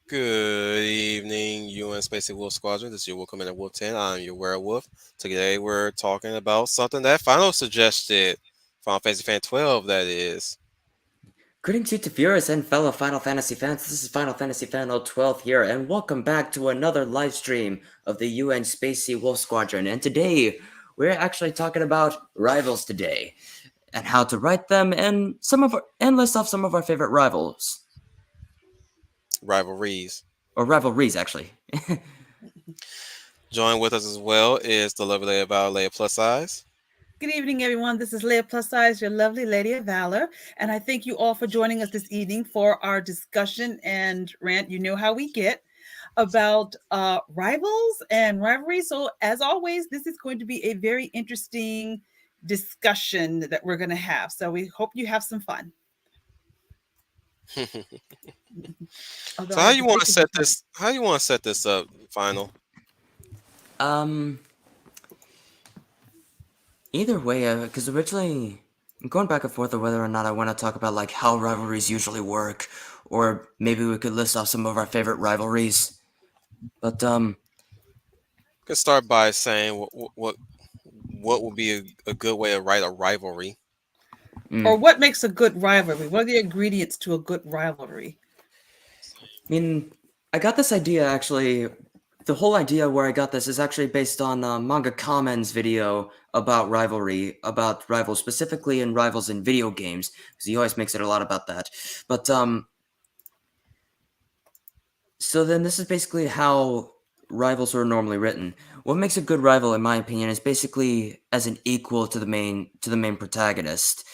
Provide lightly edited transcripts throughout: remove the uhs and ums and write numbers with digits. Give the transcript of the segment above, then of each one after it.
Good evening, UN Spacey Wolf Squadron. This is your Wolf Commander Wolf 10. I'm your werewolf. Today we're talking about something that Final suggested. Final Fantasy Fan 12, that is. Greetings you to viewers and fellow Final Fantasy fans, this is Final Fantasy Fan 12 here, and welcome back to another live stream of the UN Spacey Wolf Squadron. And today, we're actually talking about rivals today, and how to write them, and list off some of our favorite rivals. Rivalries. Or rivalries, actually. Join with us as well is the lovely Leia Val, Leia Plus Size. Good evening, everyone. This is Leah Plus Size, your lovely Lady of Valor. And I thank you all for joining us this evening for our discussion and rant. You know how we get about rivals and rivalries. So, as always, this is going to be a very interesting discussion that we're going to have. So, we hope you have some fun. So how you want to set this? How you want to set this up, Final? Either way, because originally I'm going back and forth of whether or not I want to talk about like how rivalries usually work, or maybe we could list off some of our favorite rivalries. But Could start by saying what would be a good way to write a rivalry. Or what makes a good rivalry? What are the ingredients to a good rivalry? I mean, I got this idea actually. The whole idea where I got this is actually based on Manga Kamen's video about about rivals, specifically in rivals in video games, because he always makes it a lot about that. But so then this is basically how rivals are normally written. What makes a good rival, in my opinion, is basically as an equal to the main protagonist.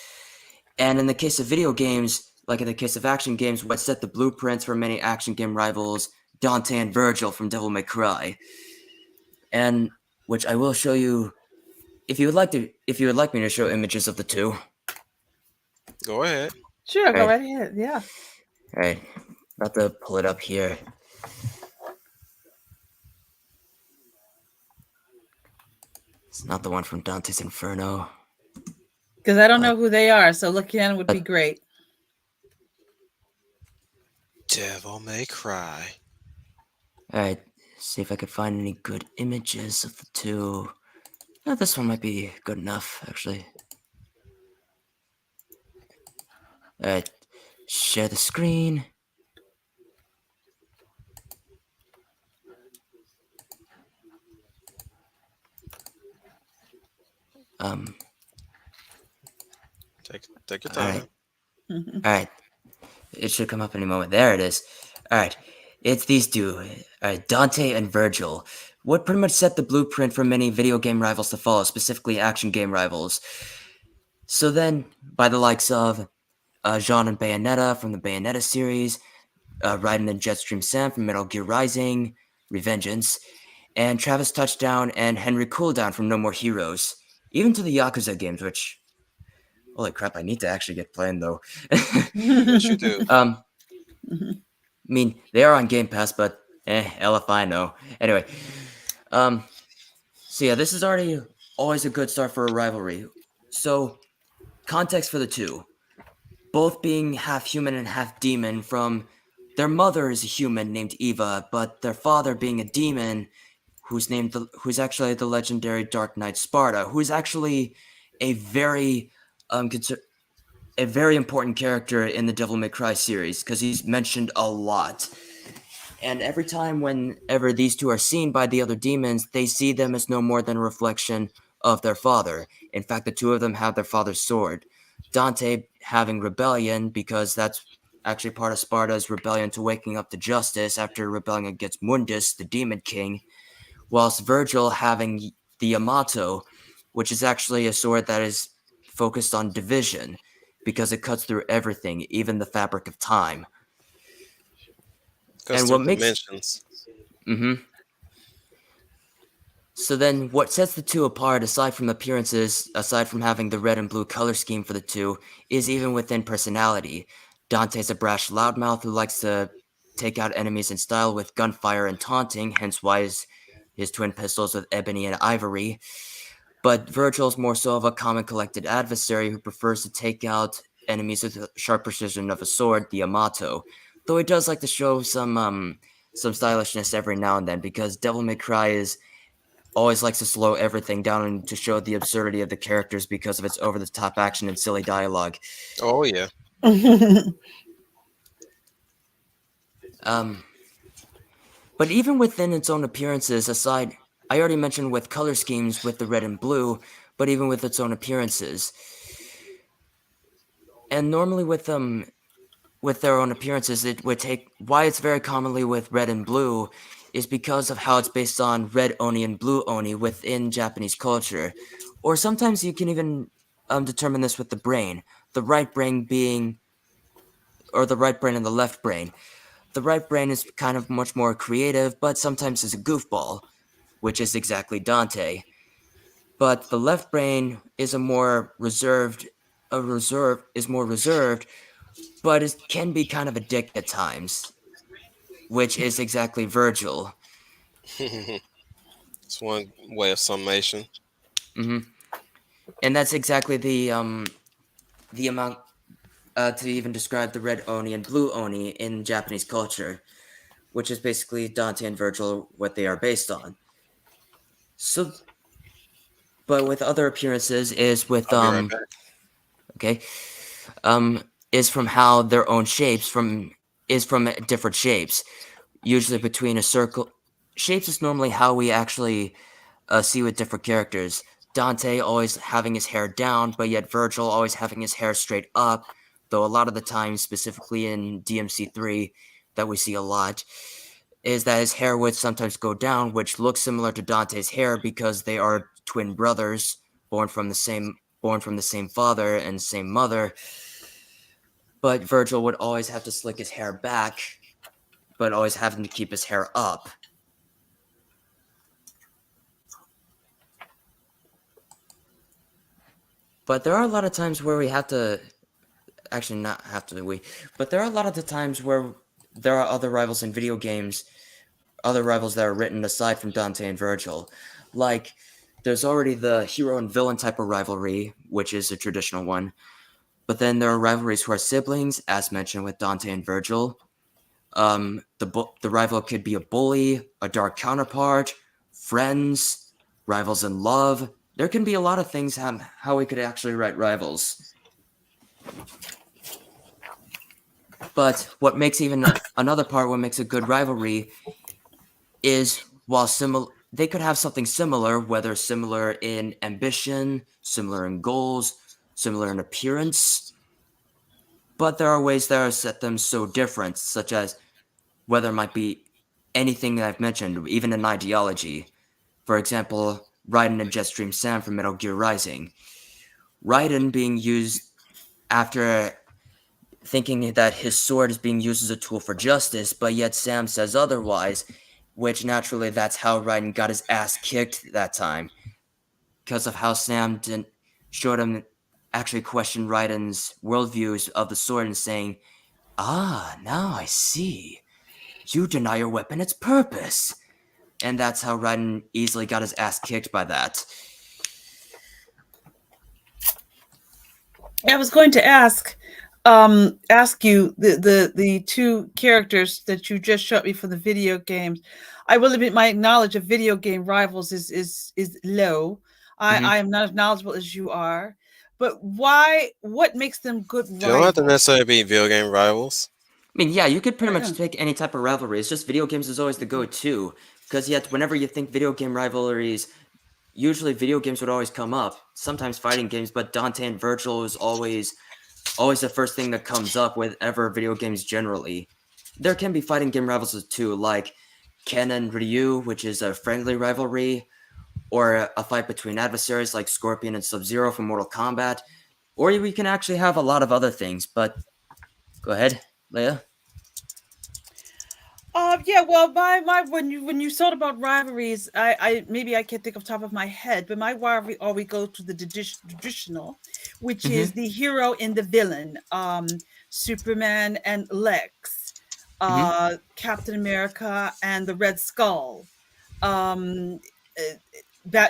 And in the case of video games, like in the case of action games, what set the blueprints for many action game rivals, Dante and Virgil from Devil May Cry, and which I will show you if you would like me to show images of the two. Go ahead. Sure, go right ahead. Yeah. All right, about to pull it up here. It's not the one from Dante's Inferno. Because I don't know who they are, so looking at them would be great. Devil May Cry. Alright, see if I could find any good images of the two. This one might be good enough, actually. Alright, share the screen. Take your time. Alright. It should come up any moment. There it is. Alright. It's these two. Alright, Dante and Virgil. What pretty much set the blueprint for many video game rivals to follow, specifically action game rivals. So then, by the likes of Jean and Bayonetta from the Bayonetta series, Raiden and Jetstream Sam from Metal Gear Rising, Revengeance, and Travis Touchdown and Henry Cooldown from No More Heroes. Even to the Yakuza games, which... Holy crap, I need to actually get playing, though. Yes, you do. I mean, they are on Game Pass, but LFI, no. Anyway, so yeah, this is always a good start for a rivalry. So, context for the two. Both being half human and half demon from... Their mother is a human named Eva, but their father being a demon who's actually the legendary Dark Knight Sparta, who is actually a very important character in the Devil May Cry series, because he's mentioned a lot. And every time whenever these two are seen by the other demons, they see them as no more than a reflection of their father. In fact, the two of them have their father's sword. Dante having rebellion, because that's actually part of Sparta's rebellion to waking up to justice after rebelling against Mundus, the demon king, whilst Virgil having the Yamato, which is actually a sword that is focused on division, because it cuts through everything, even the fabric of time. And what makes dimensions. So then, what sets the two apart, aside from appearances, aside from having the red and blue color scheme for the two, is even within personality. Dante's a brash loudmouth who likes to take out enemies in style with gunfire and taunting, hence why his twin pistols with Ebony and Ivory. But Virgil's more so of a calm and collected adversary who prefers to take out enemies with the sharp precision of a sword, the Yamato. Though it does like to show some stylishness every now and then because Devil May Cry is always likes to slow everything down and to show the absurdity of the characters because of its over the top action and silly dialogue. Oh yeah. Um, but even within its own appearances, aside, I already mentioned with color schemes with the red and blue, but even with its own appearances, and normally with their own appearances, it would take why it's very commonly with red and blue is because of how it's based on red oni and blue oni within Japanese culture, or sometimes you can even determine this with the brain, the right brain being or the right brain and the left brain. The right brain is kind of much more creative, but sometimes is a goofball, which is exactly Dante. But the left brain is a more reserved, a reserve is more reserved, but it can be kind of a dick at times, which is exactly Virgil. It's one way of summation. hmm And that's exactly the amount to even describe the red oni and blue oni in Japanese culture, which is basically Dante and Virgil what they are based on. So, but with other appearances is with I'll be right back. okay um is from how their own shapes from is from different shapes, usually between a circle. Shapes is normally how we actually see with different characters. Dante always having his hair down, but yet Virgil always having his hair straight up. Though a lot of the time, specifically in DMC3, that we see a lot, is that his hair would sometimes go down, which looks similar to Dante's hair because they are twin brothers born from the same father and same mother. But Virgil would always have to slick his hair back, but always having to keep his hair up. But there are a lot of times where we have to actually not have to we, but there are a lot of the times where there are other rivals in video games, other rivals that are written aside from Dante and Virgil. Like there's already the hero and villain type of rivalry, which is a traditional one. But then there are rivalries who are siblings, as mentioned with Dante and Virgil. The rival could be a bully, a dark counterpart, friends, rivals in love. There can be a lot of things how we could actually write rivals. But what makes even another part, what makes a good rivalry, is while similar, they could have something similar, whether similar in ambition, similar in goals, similar in appearance. But there are ways that are set them so different, such as whether it might be anything that I've mentioned, even an ideology. For example, Raiden and Jetstream Sam from Metal Gear Rising. Raiden being used after thinking that his sword is being used as a tool for justice, but yet Sam says otherwise, which naturally that's how Raiden got his ass kicked that time. Because of how Sam didn't showed him actually question Raiden's worldviews of the sword and saying, "Ah, now I see. You deny your weapon its purpose." And that's how Raiden easily got his ass kicked by that. I was going to ask you the two characters that you just showed me for the video games. I will admit my knowledge of video game rivals is low. Mhm. I am not as knowledgeable as you are. But why? What makes them good They don't have to rivals? necessarily be video game rivals. I mean, yeah, you could pretty much Yeah. take any type of rivalry. It's just video games is always the go-to. Because yet, whenever you think video game rivalries, usually video games would always come up. Sometimes fighting games, but Dante and Virgil is always the first thing that comes up with ever video games generally. There can be fighting game rivals too, like Ken and Ryu, which is a friendly rivalry, or a fight between adversaries like Scorpion and Sub-Zero from Mortal Kombat. Or we can actually have a lot of other things, but go ahead, Leia. Yeah, well, my when you thought about rivalries, I maybe I can't think off the top of my head, but my rivalry always goes to the traditional, which Mm-hmm. is the hero and the villain, Superman and Lex, Mm-hmm. Captain America and the Red Skull, um, uh,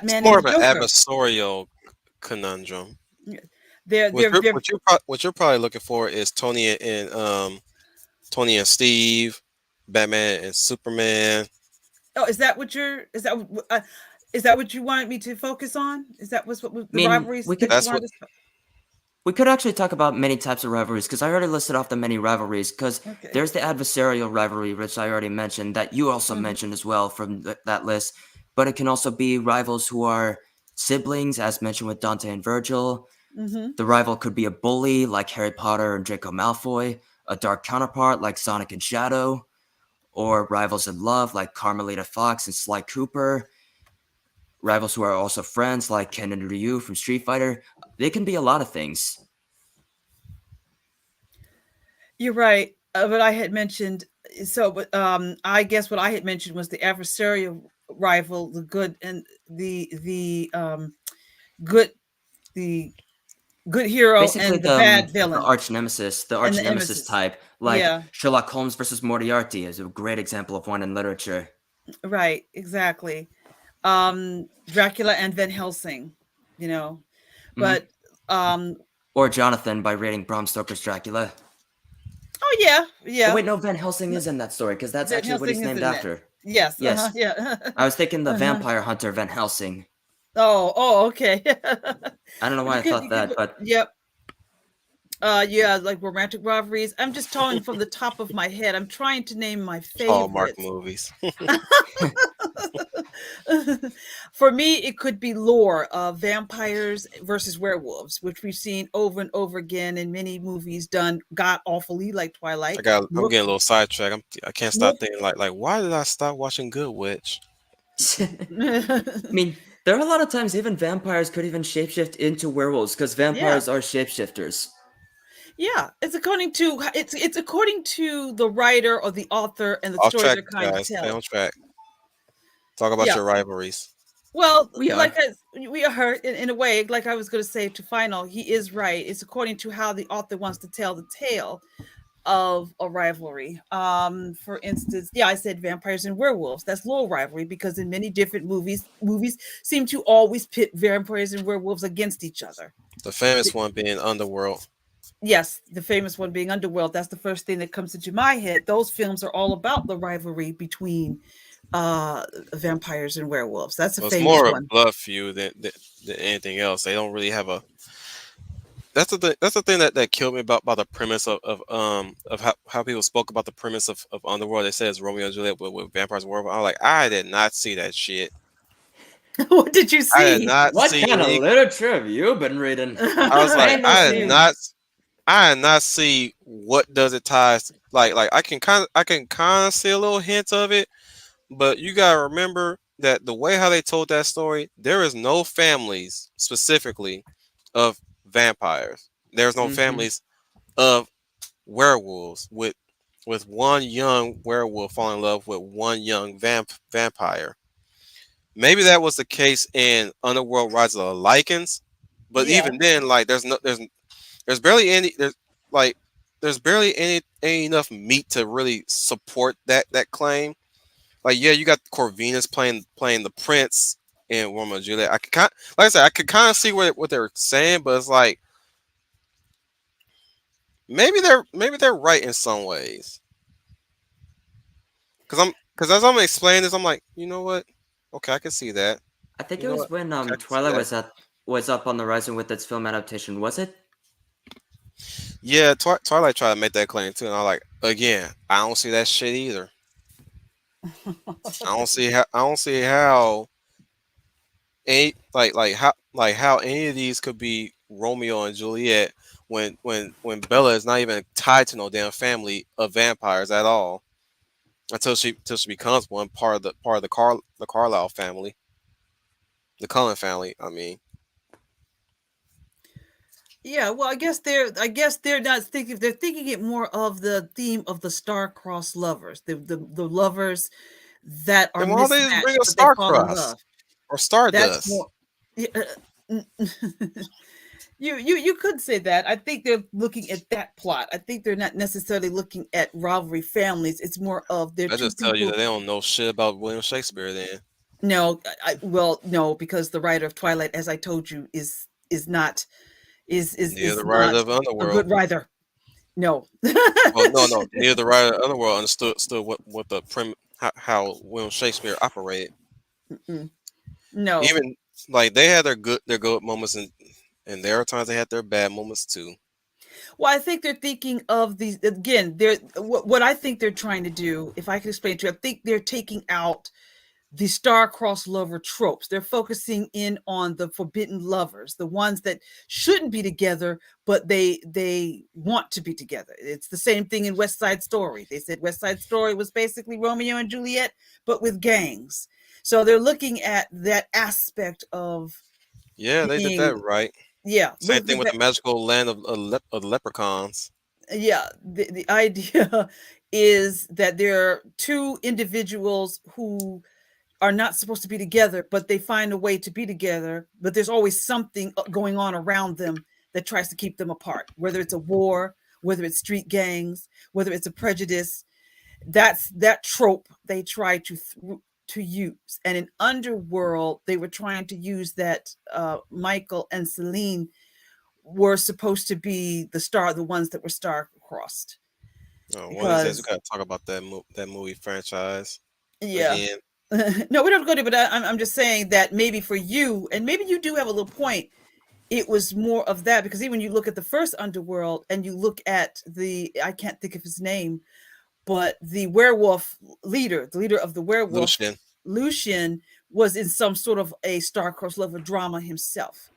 It's Batman and more the of an Joker. adversarial conundrum. Yeah. They're What they're you're they're what you're what you're probably looking for is Tony and Tony and Steve, Batman and Superman. Oh, is that what you wanted me to focus on? Is that what I the mean, rivalries we could that you That's what. wanted to? we could actually talk about many types of rivalries because I already listed off the many rivalries. Because Okay. there's the adversarial rivalry, which I already mentioned, that you also Hmm. mentioned as well from that list. But it can also be rivals who are siblings, as mentioned with Dante and Virgil. Hmm. The rival could be a bully like Harry Potter and Draco Malfoy, a dark counterpart like Sonic and Shadow, or rivals in love like Carmelita Fox and Sly Cooper, rivals who are also friends like Ken and Ryu from Street Fighter. They can be a lot of things. You're right. But I had mentioned but I guess what I had mentioned was the adversarial rival, the good and the good the good hero Basically, and the bad the villain arch and the nemesis nemesis. type, like Yeah, Sherlock Holmes versus Moriarty, is a great example of one in literature, right, exactly. Dracula and Van Helsing, you know. hmm But um or Jonathan by reading Bram Stoker's Dracula. oh yeah, Oh yeah. wait, no, Van Helsing is in that story because that's Van actually what Helsing he's is named in it. after. Yes, uh-huh, Yes, yeah. I was thinking the Uh-huh. vampire hunter Van Helsing. Oh, okay. I don't know why I You thought could, that, but yep. Yeah, like romantic rivalries. I'm just talking from the top of my head. I'm trying to name my Hallmark favorites. movies. For me, it could be lore of vampires versus werewolves, which we've seen over and over again in many movies done god awfully, like Twilight. I'm Look, getting a little sidetracked. I can't stop look. thinking like why did I stop watching Good Witch? I mean, there are a lot of times even vampires could even shapeshift into werewolves because Yeah, vampires are shapeshifters. yeah. It's according to the writer or the author and the Off story track, they're trying to guys. Stay tell. on track. Talk about Yeah. your rivalries. Well, We like are. we are in a way, like I was going to say to final, he is right. It's according to how the author wants to tell the tale of a rivalry. For instance, yeah, I said vampires and werewolves. That's low rivalry because in many different movies seem to always pit vampires and werewolves against each other. The famous The- one being Underworld. yes, the famous one being Underworld. That's the first thing that comes into my head. Those films are all about the rivalry between uh vampires and werewolves. That's a Well, it's famous more a one. blood feud than anything else. They don't really have a. That's the thing. That's the thing that killed me about the premise of how people spoke about the premise of Underworld. They said it's Romeo and Juliet with vampires and werewolves. I was like, I did not see that shit. What did you I did see? not What see kind of any. literature have you been reading? I was I like, ain't no seen. I did not see what does it ties like I can kind of see a little hint of it, but you gotta remember that the way how they told that story, there is no families specifically of vampires. There's no Mm-hmm. families of werewolves with one young werewolf falling in love with one young vampire. Maybe that was the case in Underworld Rise of the Lichens, but Yeah. even then, like there's barely any like there's barely any enough meat to really support that claim. Like yeah, you got Corvinus playing the prince in Romeo and Juliet. Like I said, I could kind of see what they're saying, but it's like maybe they're right in some ways. Because as I'm explaining this, I'm like, you know what? Okay, I can see that. I think You it know was what? when Okay, I can see Twilight that. was up on the horizon with its film adaptation. Was it? Yeah, Twilight tried to make that claim too, and I'm like, again, I don't see that shit either. I don't see how any like how any of these could be Romeo and Juliet when Bella is not even tied to no damn family of vampires at all until she becomes one part of the Carlisle family, the Cullen family. I mean, Yeah, well, I guess they're not thinking they're thinking it more of the theme of the star-crossed lovers, the lovers that are then why don't they just bring mismatched a but they fall in Starcross love. or That's Stardust? more yeah, you could say that. I think they're looking at that plot. I think they're not necessarily looking at rivalry families. It's more of they're I two just tell you people. that they don't know shit about William Shakespeare. Then No, well, no, because the writer of Twilight, as I told you, is not neither the is writers not of a Underworld. good writer. No. Well, no. Neither the writer of the Underworld understood what the how William Shakespeare operated. Mm-mm. No. Even like they had their good moments, and there are times they had their bad moments too. Well, I think they're thinking of these again. They're what I think they're trying to do. If I could explain to you, I think they're taking out the star-crossed lover tropes. They're focusing in on the forbidden lovers, the ones that shouldn't be together, but they want to be together. It's the same thing in West Side Story. They said West Side Story was basically Romeo and Juliet, but with gangs. So they're looking at that aspect of Yeah, they did that being, right. yeah, Same thing with the magical land of the leprechauns. yeah, the idea is that there are two individuals who are not supposed to be together, but they find a way to be together. But there's always something going on around them that tries to keep them apart, whether it's a war, whether it's street gangs, whether it's a prejudice. That's that trope they try to use. And in Underworld, they were trying to use that Michael and Celine were supposed to be the ones that were star crossed. Oh, one of these days we Because, gotta talk about that movie franchise yeah. again. No, we don't go to, but I'm just saying that maybe for you, and maybe you do have a little point, it was more of that because even you look at the first Underworld and you look at I can't think of his name, but the werewolf leader, the leader of the werewolf, Lucian. Lucian, was in some sort of a star-crossed lover drama himself.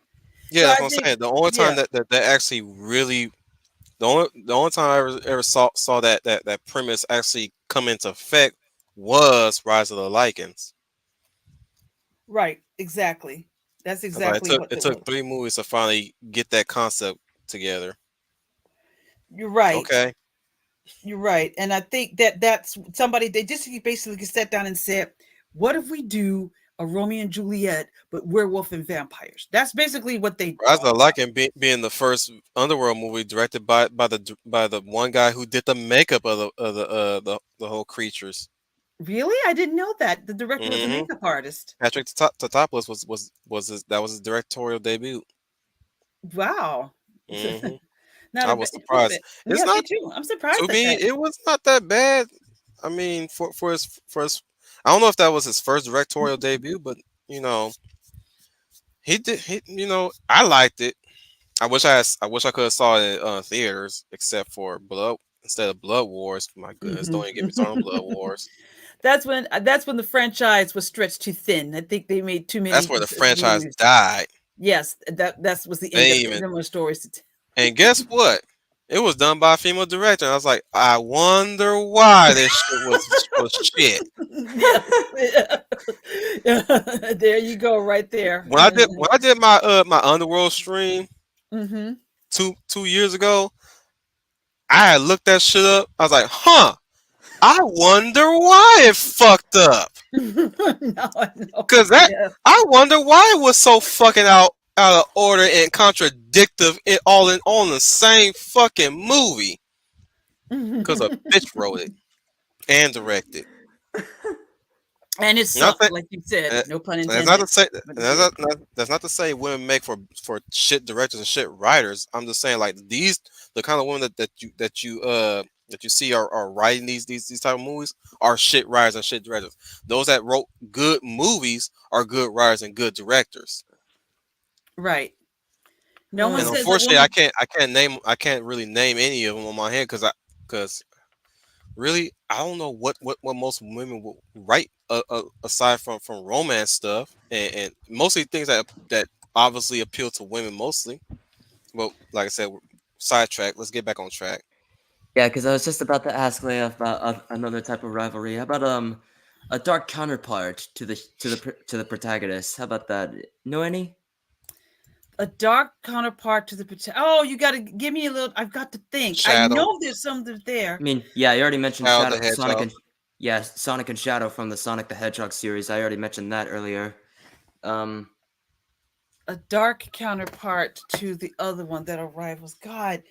Yeah, So that's I what I'm think, saying. The only time yeah, that actually really the only time I ever saw that premise actually come into effect was Rise of the Lycans. right, exactly. That's I was like, exactly what it it took was. 3 movies to finally get that concept together. You're right. Okay, You're right. And I think that that's somebody, they just basically sat down and said, what if we do a Romeo and Juliet, but werewolf and vampires? That's basically what they Rise of thought the about. Lycan being the first Underworld movie directed by the one guy who did the makeup of the whole creatures. Really? I didn't know that. The director was a hmm makeup artist. Patrick Tatopoulos that was his directorial debut. Wow. hmm Not I a was bit. Wait a surprised. minute. It's Yeah, me not too. I'm To surprised at me, that. it was not that bad. I mean, for his, I don't know if that was his first directorial debut, but you know, he did. I liked it. I wish I could have saw it in theaters, except for Blood instead of Blood Wars. My goodness, Mhm. don't even get me started on Blood Wars. That's when the franchise was stretched too thin. I think they made too That's many where the franchise movies. died. Yes, that was the end. They That's ain't even. no more stories to tell. And guess what? It was done by a female director. I was like, I wonder why this shit was shit. Yes. There you go, right there. When I did my Underworld stream Hmm. 2 years ago, I had looked that shit up. I was like, huh, I wonder why it fucked up. Now I know. Cause Yeah. I wonder why it was so fucking out of order and contradictive it all in the same fucking movie. Cause a bitch wrote it and directed. And it Nothing. sucked, like you said. Uh, No pun That's not intended. to say But it did. that's not to say women make for shit directors and shit writers. I'm just saying like the kind of women that you see are writing these type of movies are shit writers and shit directors. Those that wrote good movies are good writers and good directors. Right. No one And Uh, says a unfortunately, woman. I can't really name any of them on my head because really I don't know what most women will write aside from romance stuff and mostly things that obviously appeal to women mostly. Well, like I said, sidetrack. Let's get back on track. yeah, because I was just about to ask Leia about another type of rivalry. How about a dark counterpart to the protagonist? How about that? Know any? A dark counterpart to the oh, you got to give me a little. I've got to think. I Shadow, know there's something there. I mean, yeah, I already mentioned Shadow the Shadow, Sonic Hedgehog. and yeah, Sonic and Shadow from the Sonic the Hedgehog series. I already mentioned that earlier. Um, A dark counterpart to the other one that are rivals. God,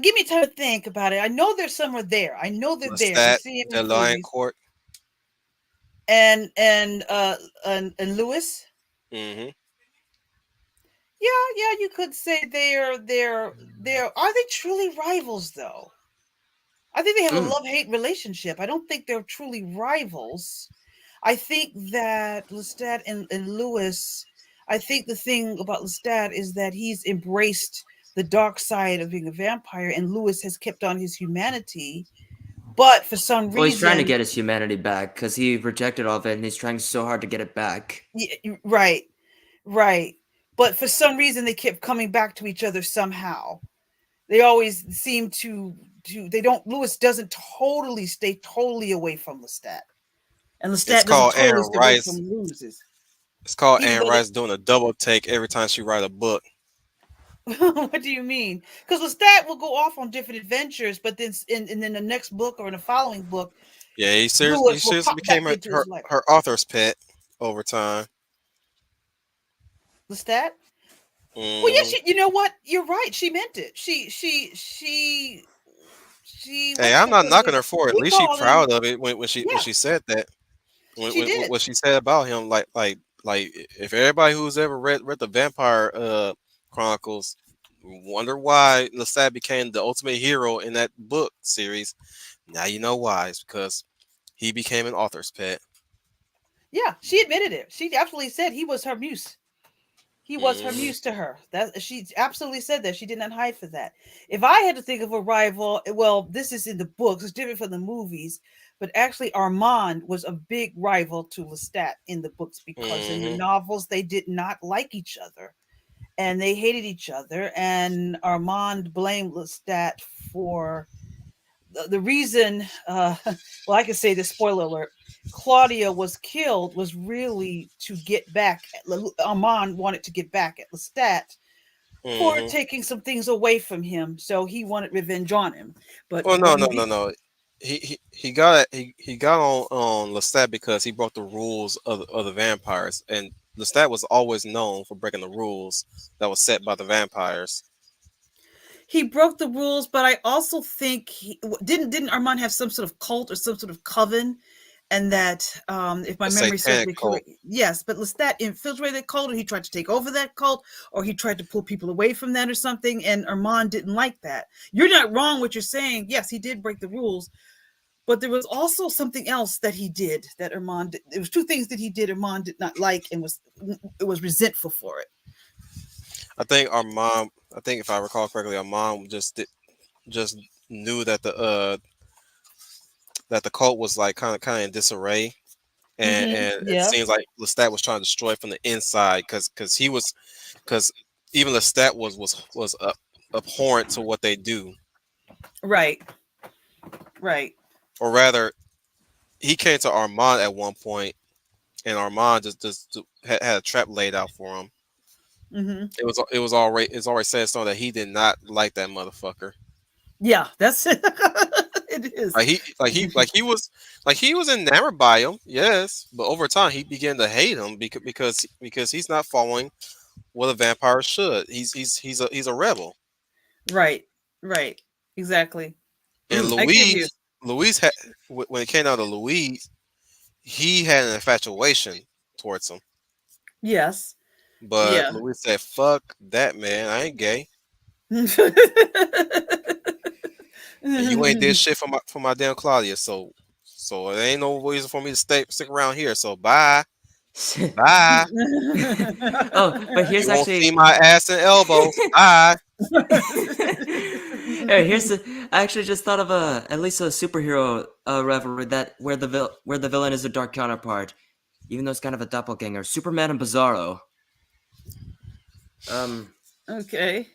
give me time to think about it. I know there's somewhere there. I know they're there. I've Lestat, seen it the in Lion movies. Court. And Lewis. hmm Yeah, yeah, you could say they're are they truly rivals though? I think they have a Mm. love-hate relationship. I don't think they're truly rivals. I think that Lestat and Lewis, I think the thing about Lestat is that he's embraced the dark side of being a vampire, and Lewis has kept on his humanity. But for some Well, he's trying to reason, get his humanity back because he rejected all of it, and he's trying so hard to get it back. right, right. But for some reason, they kept coming back to each other somehow. They always seem to. They don't. Lewis doesn't totally stay totally away from Lestat, and It's Lestat doesn't called totally Aaron stay away Rice. from Lewis. It's called Even Aaron though they, Rice doing a double take every time she write a book. what do you mean? Because Lestat will go off on different adventures, but then and then the next book or in the following book, Yeah, he Lewis will seriously pop back became into his life. her author's pet over time. Lestat. Well, yes, Hmm. you know what? You're right. She meant it. She. Hey, What's I'm the not word? knocking her for it. At We least she call him. proud of it when Yeah, she said that. she did. What she said about him, like if everybody who's ever read the Vampire Chronicles wonder why Lestat became the ultimate hero in that book series, now you know why. It's because he became an author's pet. Yeah, she admitted it. She absolutely said he was her muse. He was her Hmm. muse to her. That she absolutely said that. She did not hide for that. If I had to think of a rival, well, this is in the books. It's different from the movies, but actually, Armand was a big rival to Lestat in the books because in the Hmm. novels they did not like each other and they hated each other. And Armand blamed Lestat for the reason, well, I can say this, spoiler alert, Claudia was killed was really to get back. Armand wanted to get back at Lestat for Hmm. taking some things away from him, so he wanted revenge on him. But Well, what no, he no, did, no, no. He got he got on Lestat because he broke the rules of the vampires, and Lestat was always known for breaking the rules that was set by the vampires. he broke the rules, but I also think he didn't Armand have some sort of cult or some sort of coven, and that if my A memory serves satanic me cult. correct, yes, but Lestat infiltrated that cult, or he tried to take over that cult, or he tried to pull people away from that or something, and Armand didn't like that. You're not wrong what you're saying. Yes, he did break the rules, but there was also something else that he did that Armand. It was two things that he did Armand did not like and was resentful for it. I think our mom. I think if I recall correctly, our mom just knew that the cult was like kind of in disarray, and it Yeah. seems like Lestat was trying to destroy it from the inside because even Lestat was abhorrent to what they do, Right. Right. or rather, he came to Armand at one point, and Armand just had a trap laid out for him. Hmm. It's already said so that he did not like that motherfucker. Yeah, that's it. It is. Like he was enamored by him, yes, but over time he began to hate him because he's not following what a vampire should. He's a rebel. Right. Right. Exactly. And I get you. Louise had when it came down to Louise, he had an infatuation towards him. Yes. But Yeah. Louise said, "Fuck that, man. I ain't gay, and you ain't did shit for my damn Claudia. So it ain't no reason for me to stick around here. So bye, bye. Oh, but here's You won't see actually. my ass and elbows. Bye." Hey, here's the. I actually just thought of a at least a superhero rivalry that where the villain is a dark counterpart, even though it's kind of a doppelganger. Superman and Bizarro. Um, Okay.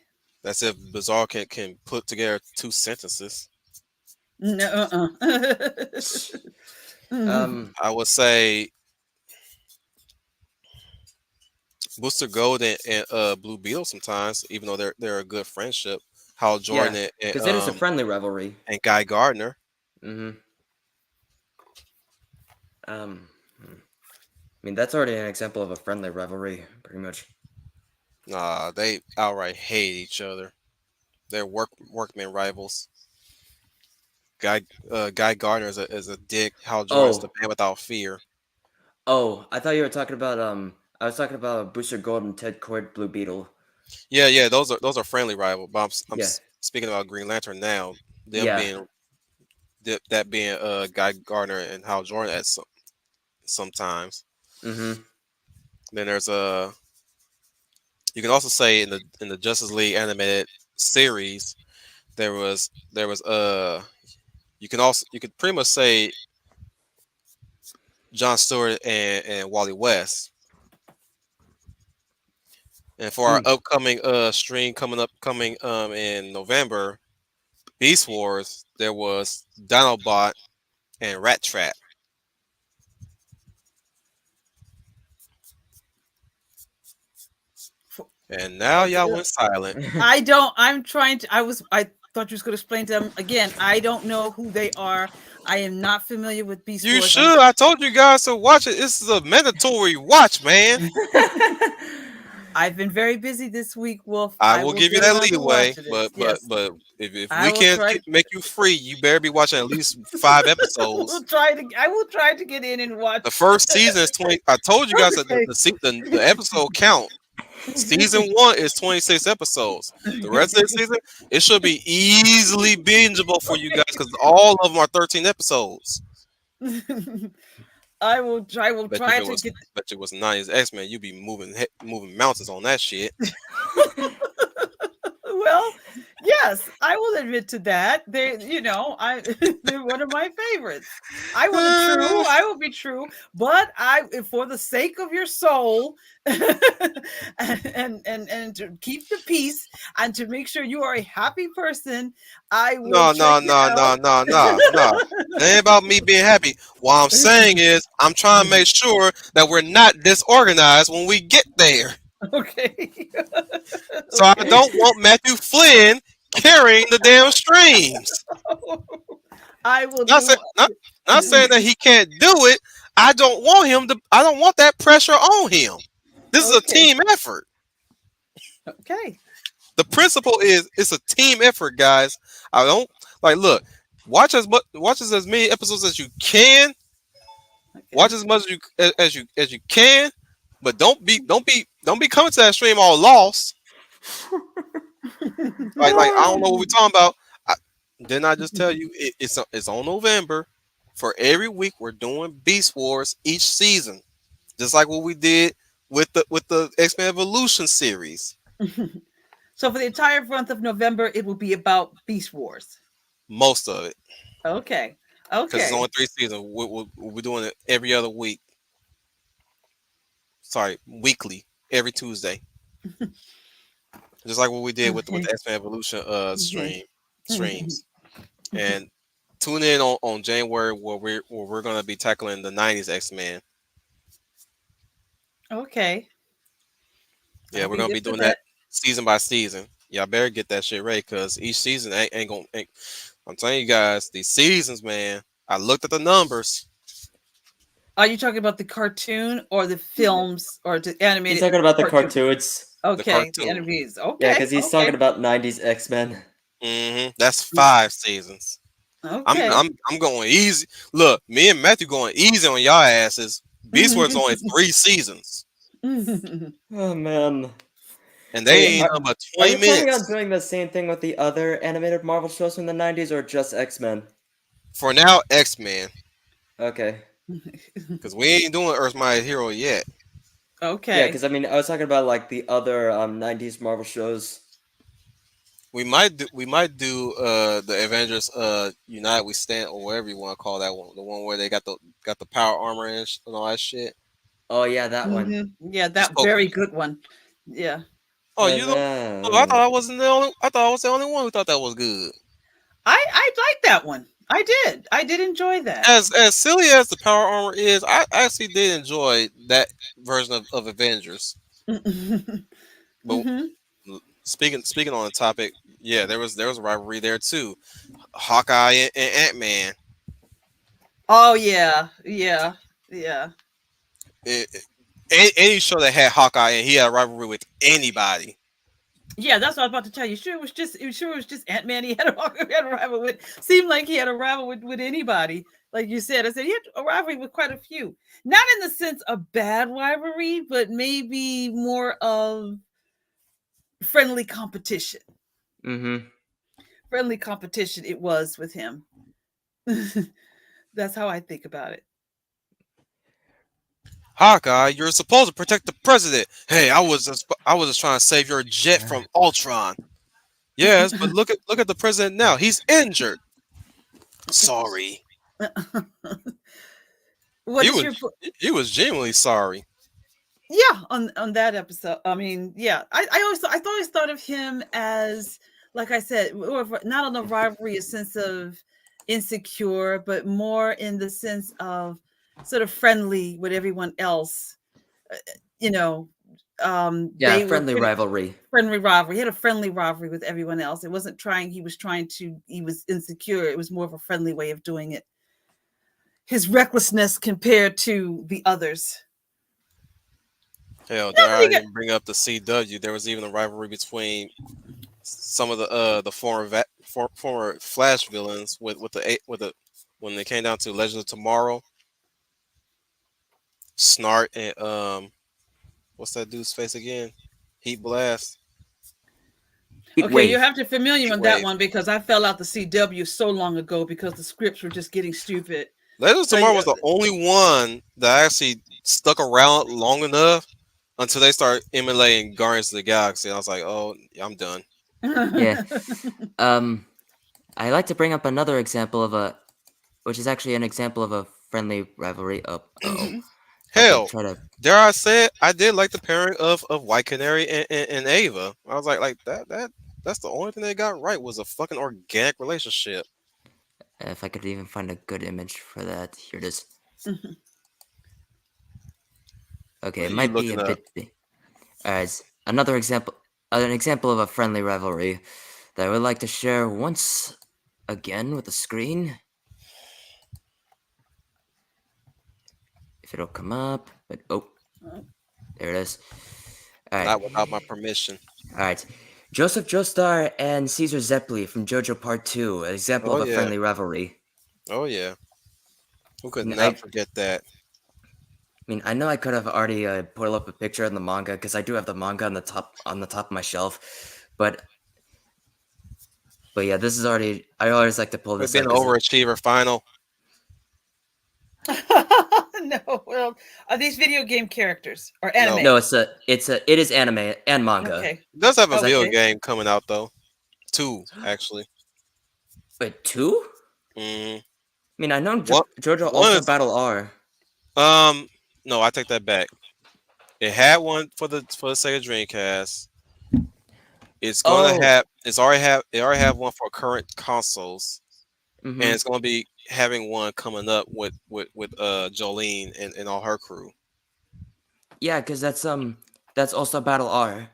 That's if Bizarre can put together two sentences. No. um, I would say Booster Gold and Blue Beetle sometimes, even though they're a good friendship. Hal Jordan yeah, because it is a friendly rivalry. and Guy Gardner. Mm-hmm. I mean that's already an example of a friendly rivalry, pretty much. Nah, they outright hate each other. They're workman rivals. Guy Gardner is a dick. Hal Jordan is the Oh, man without fear. oh, I thought you were talking about I was talking about Booster Gold and Ted Kord Blue Beetle. Yeah. Those are friendly rival. But Yeah. speaking about Green Lantern now. Them Yeah. being that being Guy Gardner and Hal Jordan at sometimes. Mm-hmm. Then there's you can also say in the Justice League animated series there was you could pretty much say John Stewart and Wally West. And for our Mm. upcoming stream coming in November, Beast Wars, there was Dinobot and Rat Trap. And now y'all went silent. I don't. I'm trying to. I thought you was going to explain to them again. I don't know who they are. I am not familiar with Beast You Wars. I'm. should. I told you guys to watch it. This is a mandatory watch, man. I've been very busy this week, Wolf. I I will will give you get that around to leeway, watching it. but Yes, if I we will can't try to. make you free, you better be watching at least 5 episodes. We'll try to. I will try to get in and The watch. first season is 20. I told you guys that Okay. the episode count. Season 1 is 26 episodes. The rest of the season, it should be easily bingeable for you guys because all of them are 13 episodes. I will try. Will Bet you if try it to was get. bet you it was 90s X-Men, you'd be moving mountains on that shit. Well, yes, I will admit to that. They're one of my favorites. I will be true. I will be true. But for the sake of your soul, and to keep the peace and to make sure you are a happy person, I will No, check no, it no, no, out. no, no, no. It ain't about me being happy. What I'm saying is, I'm trying to make sure that we're not disorganized when we get there. Okay. So I Okay. don't want Matthew Flynn carrying the damn streams. I will Not do. say, not saying that he can't do it. I don't want him to. I don't want that pressure on him. This is a Okay. team effort. Okay. The principle is it's a team effort, guys. I don't look. Watch as many episodes as you can. Okay. Watch as much as you can, but don't be coming to that stream all lost. I don't know what we're talking about. I, didn't I just tell you it's on November? For every week we're doing Beast Wars each season, just like what we did with the X-Men Evolution series. So for the entire month of November, it will be about Beast Wars. Most of it, Okay. because it's Okay. only 3 seasons. We're doing it every other week. Sorry, weekly, every Tuesday, just like what we did with Okay. the X-Men Evolution Mhm. Mhm. streams. And tune in on January where we're gonna be tackling the '90s X-Men. Okay. Yeah, I'll we're be gonna there be for doing that that. season by season. Y'all better get that shit ready because each season ain't gonna. I'm telling you guys, these seasons, man. I looked at the numbers. Are you talking about the cartoon or the films or the He's animated talking about the cartoon? cartoons. The Okay, the cartoon. animated. Yeah, Okay. because he's talking Okay. about 90s X-Men. That's 5 seasons. Okay. I'm going easy. Look, me and Matthew going easy on y'all asses. Beast Wars only 3 seasons, Oh man. and Wait, they ain't nothing but are 20 you planning on minutes. doing the same thing with the other animated Marvel shows from the 90s or just X-Men? For now, X-Men, Okay. because we ain't doing Earth's Mighty Hero yet. Yeah, Okay. because I mean, I was talking about like the other 90s Marvel shows. We might do the Avengers Unite We Stand or whatever you want to call that one. The one where they got the power armor and all that shit. Oh yeah, that one. Yeah, Just that poke. very good one. Yeah. Oh, And you know. Oh, I thought I wasn't the only. I thought I was the only one who thought that was good. I like that one. I did. I did enjoy that. As silly as the power armor is, I actually did enjoy that version of Avengers. But Hmm. speaking on the topic, yeah, there was a rivalry there too. Hawkeye and Ant-Man. Oh yeah. Yeah. Yeah. Any show that had Hawkeye and he had a rivalry with anybody. Yeah, that's what I was about to tell you. Sure it was just Ant-Man he had he had a rival with. Seemed like he had a rival with anybody. Like you said, I said he had a rivalry with quite a few. Not in the sense of bad rivalry, but maybe more of friendly competition. Mm-hmm. Friendly competition it was with him. That's how I think about it. Hawkeye, you're supposed to protect the president. Hey, I was just trying to save your jet from Ultron. Yes, but look at the president now. He's injured. Sorry. What He is was your he was genuinely sorry. yeah on that episode? I mean, yeah, I always thought of him as, like I said, not on the rivalry, a sense of insecure, but more in the sense of sort of friendly with everyone else. Uh, you know, Yeah, they were friendly pretty rivalry. friendly rivalry. He had a friendly rivalry with everyone else. It wasn't trying. He was insecure. It was more of a friendly way of doing it. His recklessness compared to the others. Hell, dare I Nobody got. even bring up the CW? There was even a rivalry between some of the former Flash villains with the when they came down to Legends of Tomorrow, Snart and what's that dude's face again? Heat Blast, Heat Okay, you wave. have to familiar Heat on that Wave. one because I fell out the CW so long ago because the scripts were just getting stupid. Legends of So Tomorrow yeah, was the only one that actually stuck around long enough until they started emulating Guardians of the Galaxy. And I was like, oh, yeah, I'm done. Yeah. Um, I like to bring up another example of a, which is actually an example of a friendly rivalry. Oh, oh. Okay, Hell, try to. dare I say it? I did like the pairing of White Canary and Ava. I was like that's the only thing they got right was a fucking organic relationship. If I could even find a good image for that, here it is. Okay, What it are you might be a looking up? bit. As another example, an example of a friendly rivalry that I would like to share once again with the screen. If it'll come up, but oh, there it is. All right, Not without my permission. all right. Joseph Joestar and Caesar Zeppeli from JoJo Part 2, an example Oh of a yeah. friendly rivalry. Oh yeah. Who could I not forget that? mean, I know I could have already put up a picture in the manga because I do have the manga on the top of my shelf, but yeah, this is already. I always like to pull Quit this being up an because overachiever, final. no, well, are these video game characters or No. anime? no, it is anime and manga. Okay, It does have a video okay. game coming out though. Two, actually. Wait, two? Mm, I mean, I know one JoJo one Ultra is Battle R. no, I take that back. It had one for the Sega Dreamcast. It's gonna Oh, have it already have one for current consoles, and mm-hmm. it's gonna be having one coming up with Jolene and all her crew. Yeah, because that's also Battle R,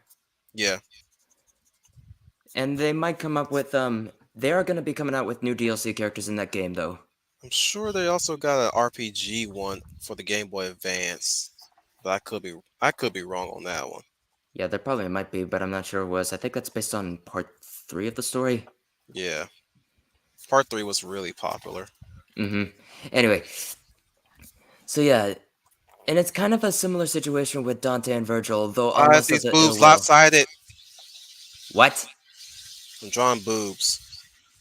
Yeah, and they might come up with they are gonna be coming out with new DLC characters in that game though. I'm sure they also got an RPG one for the Game Boy Advance, but I could be wrong on that one. Yeah, there probably might be, but I'm not sure it was. I think that's based on part 3 of the story. Yeah, Part 3 was really popular. Mm-hmm. Anyway, so yeah, and it's kind of a similar situation with Dante and Virgil, though on Why is less of these the ill boobs will. lopsided? What? I'm drawing boobs,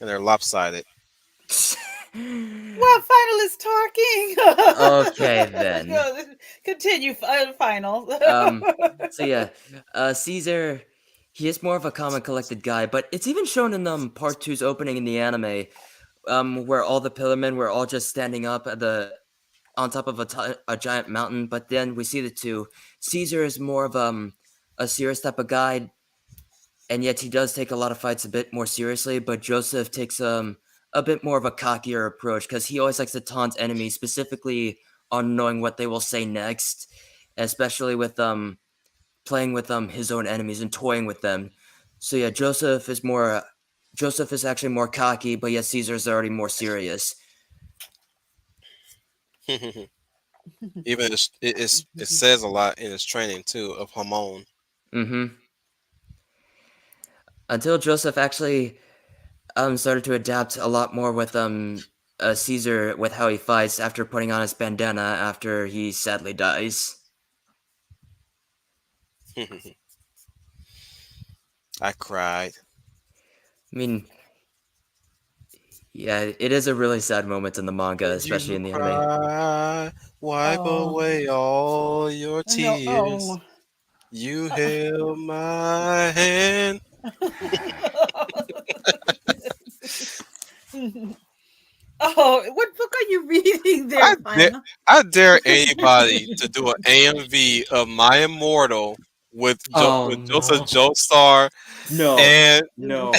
and they're lopsided. Well, final is talking. Okay then. Go, continue, final. Um, so yeah, Caesar, he is more of a calm and collected guy, but it's even shown in part two's opening in the anime, where all the Pillarmen were all just standing up at the on top of a giant mountain. But then we see the two. Caesar is more of a serious type of guy, and yet he does take a lot of fights a bit more seriously. But Joseph takes a bit more of a cockier approach because he always likes to taunt enemies, specifically on knowing what they will say next, especially with playing with his own enemies and toying with them. So yeah, Joseph is actually more cocky, but yet Caesar's already more serious. Even it says a lot in his training too of Hamon. Mm-hmm. Until Joseph actually started to adapt a lot more with Caesar with how he fights after putting on his bandana after he sadly dies. I cried. I mean, yeah, it is a really sad moment in the manga, When especially you in the anime. cry, wipe Oh, away all your no. tears. Oh. You held my hand. Oh, what book are you reading there, I dare, Final? I dare anybody to do an AMV of My Immortal Oh with Joseph no. Joestar No. and No.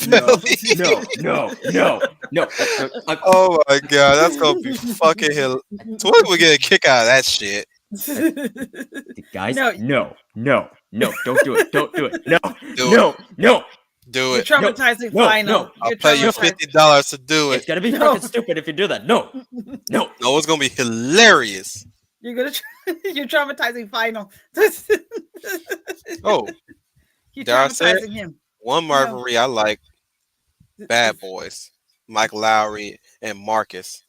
No. Isabelli. No. No. No. No. Oh my god, that's gonna be fucking hell. Twitter would get a kick out of that shit. Uh, guys, No, no. No. No. Don't do it. Don't do it. No. Do it. No. No. Do you're it. No. traumatizing No. Final. No. I'll You're pay you No. traumatizing. $50 to do it. It's gonna be fucking No. stupid if you do that. No. No. No, it's gonna be hilarious. You're gonna. You're traumatizing Final. Oh, You're dare I say it? traumatizing him. One No. rivalry I like, Bad Boys. Mike Lowry and Marcus.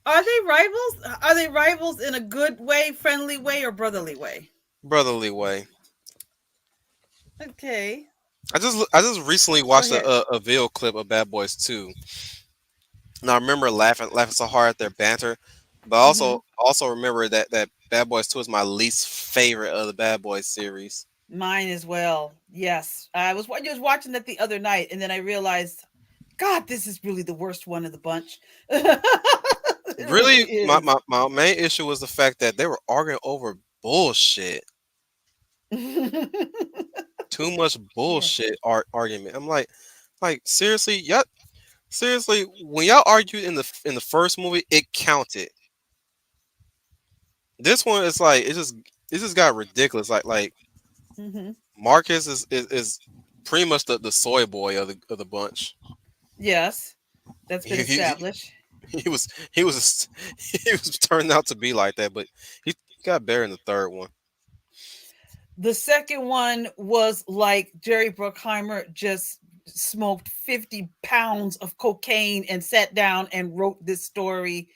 Are they rivals? Are they rivals in a good way, friendly way, or brotherly way? Brotherly way. Okay, I just recently go watched ahead. a video clip of Bad Boys 2. And I remember laughing so hard at their banter. But I Hmm. also remember that Bad Boys 2 is my least favorite of the Bad Boys series. Mine as well. Yes, I was watching that the other night, and then I realized, God, this is really the worst one of the bunch. It really Really, is. my main issue was the fact that they were arguing over bullshit. Too much Yeah. bullshit argument. I'm like seriously, y'all seriously, when y'all argued in the first movie, it counted. This one is like it just got ridiculous. Like Hmm. Marcus is pretty much the soy boy of the bunch. Yes, that's been He he, he established. he was he was turned out to be like that, but he got better in the third one. The second one was like Jerry Bruckheimer just smoked 50 pounds of cocaine and sat down and wrote this story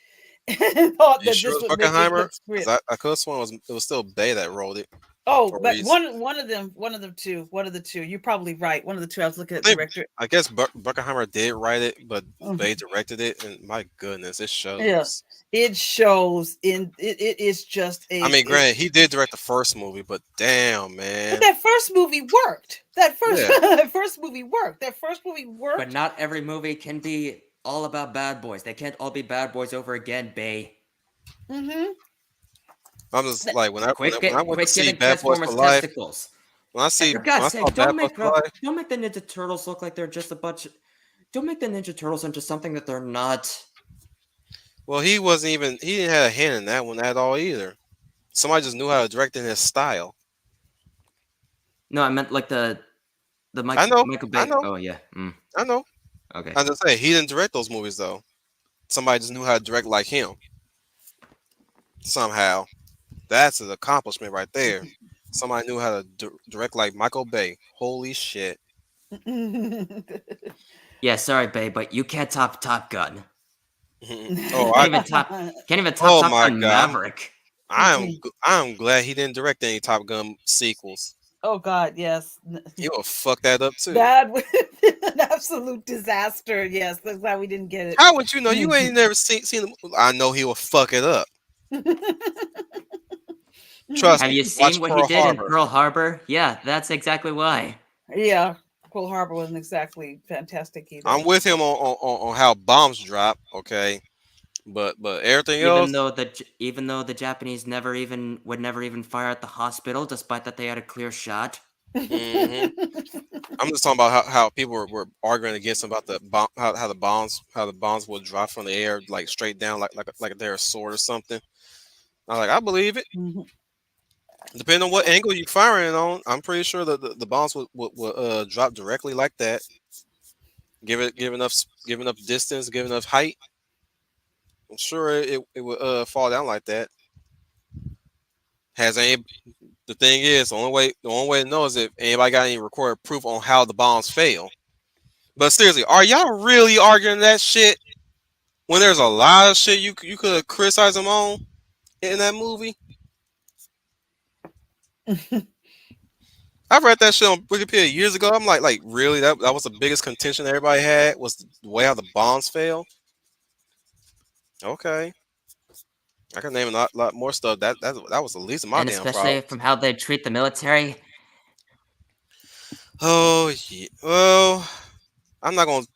and thought You that sure this it was would make a Bruckheimer? good Because script. I could have sworn it was still Bay that wrote it. Oh, Or but he's one of the two. You're probably right. One of the two. I was looking I at the think director. I guess Bruckheimer did write it, but Mhm. Bay directed it, and my goodness, it Yeah, shows. it shows in it. It is just I a. mean, granted, he did direct the first movie, but damn, But man, that first movie worked. That first yeah. that first movie worked. That first movie But worked. not every movie can be all about bad boys. They can't all be bad boys over again, Bay. Hmm. I'm just like when I went to Quit see giving Bad Boys Transformers for Life. testicles. When I And see for when God's I saw sake, Bad Boys for Life, don't make the Ninja Turtles look like they're just a bunch. Don't make the Ninja Turtles into something that they're not. well, he didn't have a hand in that one at all either. Somebody just knew how to direct in his style. No, I meant like the I know, Michael I Bay. know, Oh yeah. I know. Okay. I'm just saying he didn't direct those movies though. Somebody just knew how to direct like him somehow. That's an accomplishment right there. Somebody knew how to direct like Michael Bay. Holy shit. Yeah, sorry, Bay, but you can't top Top Gun. oh, I Can't even top. Can't even top oh Top my Gun god. Maverick. I'm glad he didn't direct any Top Gun sequels. Oh God, yes. He would fuck that up too. That would have been an absolute disaster. Yes, that's why we didn't get it. How would you know? You ain't never seen the. I know he will fuck it up. Trust Have me. you seen Watch what he Pearl did in Harbor. Pearl Harbor? Yeah, that's exactly why. Yeah, Pearl Harbor wasn't exactly fantastic either. I'm with him on how bombs drop. Okay, but everything Even else. though even though the Japanese never even fire at the hospital, despite that they had a clear shot. hmm I'm just talking about how people were arguing against him about the bomb, how the bombs would drop from the air like straight down like they're a sword or something. I was like, I believe it. Mhm. Depending on what angle you're firing on, I'm pretty sure that the bombs would drop directly like that. Give enough distance, give enough height. I'm sure it would fall down like that. Has any The thing is the only way to know is if anybody got any recorded proof on how the bombs fail. But seriously, are y'all really arguing that shit when there's a lot of shit you could criticize them on in that movie? I read that shit on Wikipedia years ago. I'm like really? That was the biggest contention everybody had was the way how the bonds fail. Okay, I can name a lot more stuff. That was the least of my And damn especially problems. from how they treat the military. Oh yeah. Well, I'm not gonna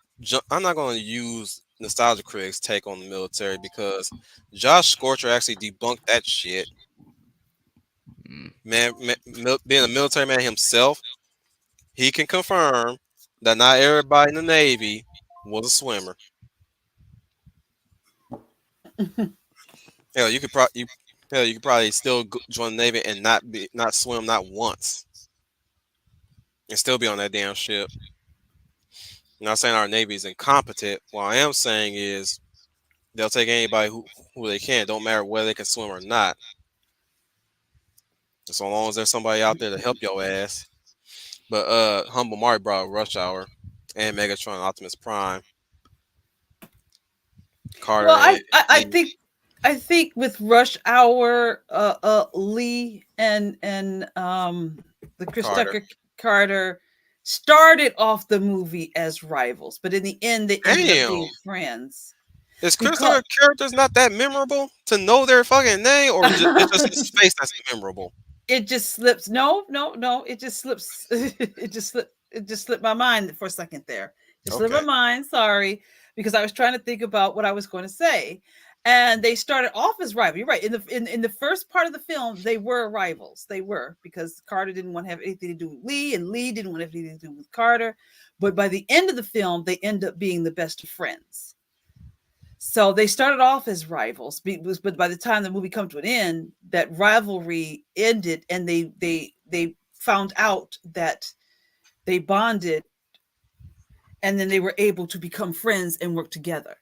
I'm not gonna use nostalgia critics' take on the military because Josh Scorcher actually debunked that shit. Mm. Being a military man himself, he can confirm that not everybody in the Navy was a swimmer. Hell, you could probably still join the Navy and not swim not once and still be on that damn ship. I'm not saying our Navy is incompetent. What I am saying is they'll take anybody who they can. Don't matter whether they can swim or not. So long as there's somebody out there to help your ass. But Humble Mario brought Rush Hour and Megatron Optimus Prime, Well, Carter I, and I, I Lee think I think with Rush Hour, Lee and the Chris Carter. Tucker Carter started off the movie as rivals, but in the end they ended up Damn. being friends Is Chris because Tucker characters not that memorable to know their fucking name, or it's just his face that's memorable? it just slips. No, no, no. It just slips. It just slipped my mind for a second there. Just slipped my Okay. mind. Sorry, because I was trying to think about what I was going to say. And they started off as rivals. You're right. In the first part of the film, they were rivals. They were because Carter didn't want to have anything to do with Lee, and Lee didn't want to have anything to do with Carter. But by the end of the film, they end up being the best of friends. So they started off as rivals, but by the time the movie come to an end, that rivalry ended, and they found out that they bonded, and then they were able to become friends and work together.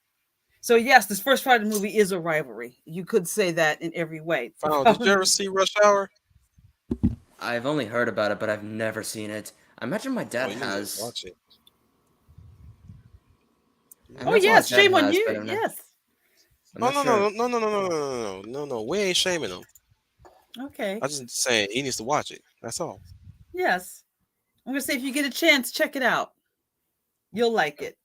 So yes, this first part of the movie is a rivalry. You could say that in every way. Final, did you ever see Rush Hour? I've only heard about it, but I've never seen it. I imagine my Oh, dad you need to has. watch it. You I need Oh to imagine my yes, watch it. dad shame on has, but you. I'm not. Yes. I'm Oh not no no sure. no no no no no no no no no. We ain't shaming him. Okay. I just saying he needs to watch it. That's all. Yes. I'm gonna say if you get a chance, check it out. You'll like it.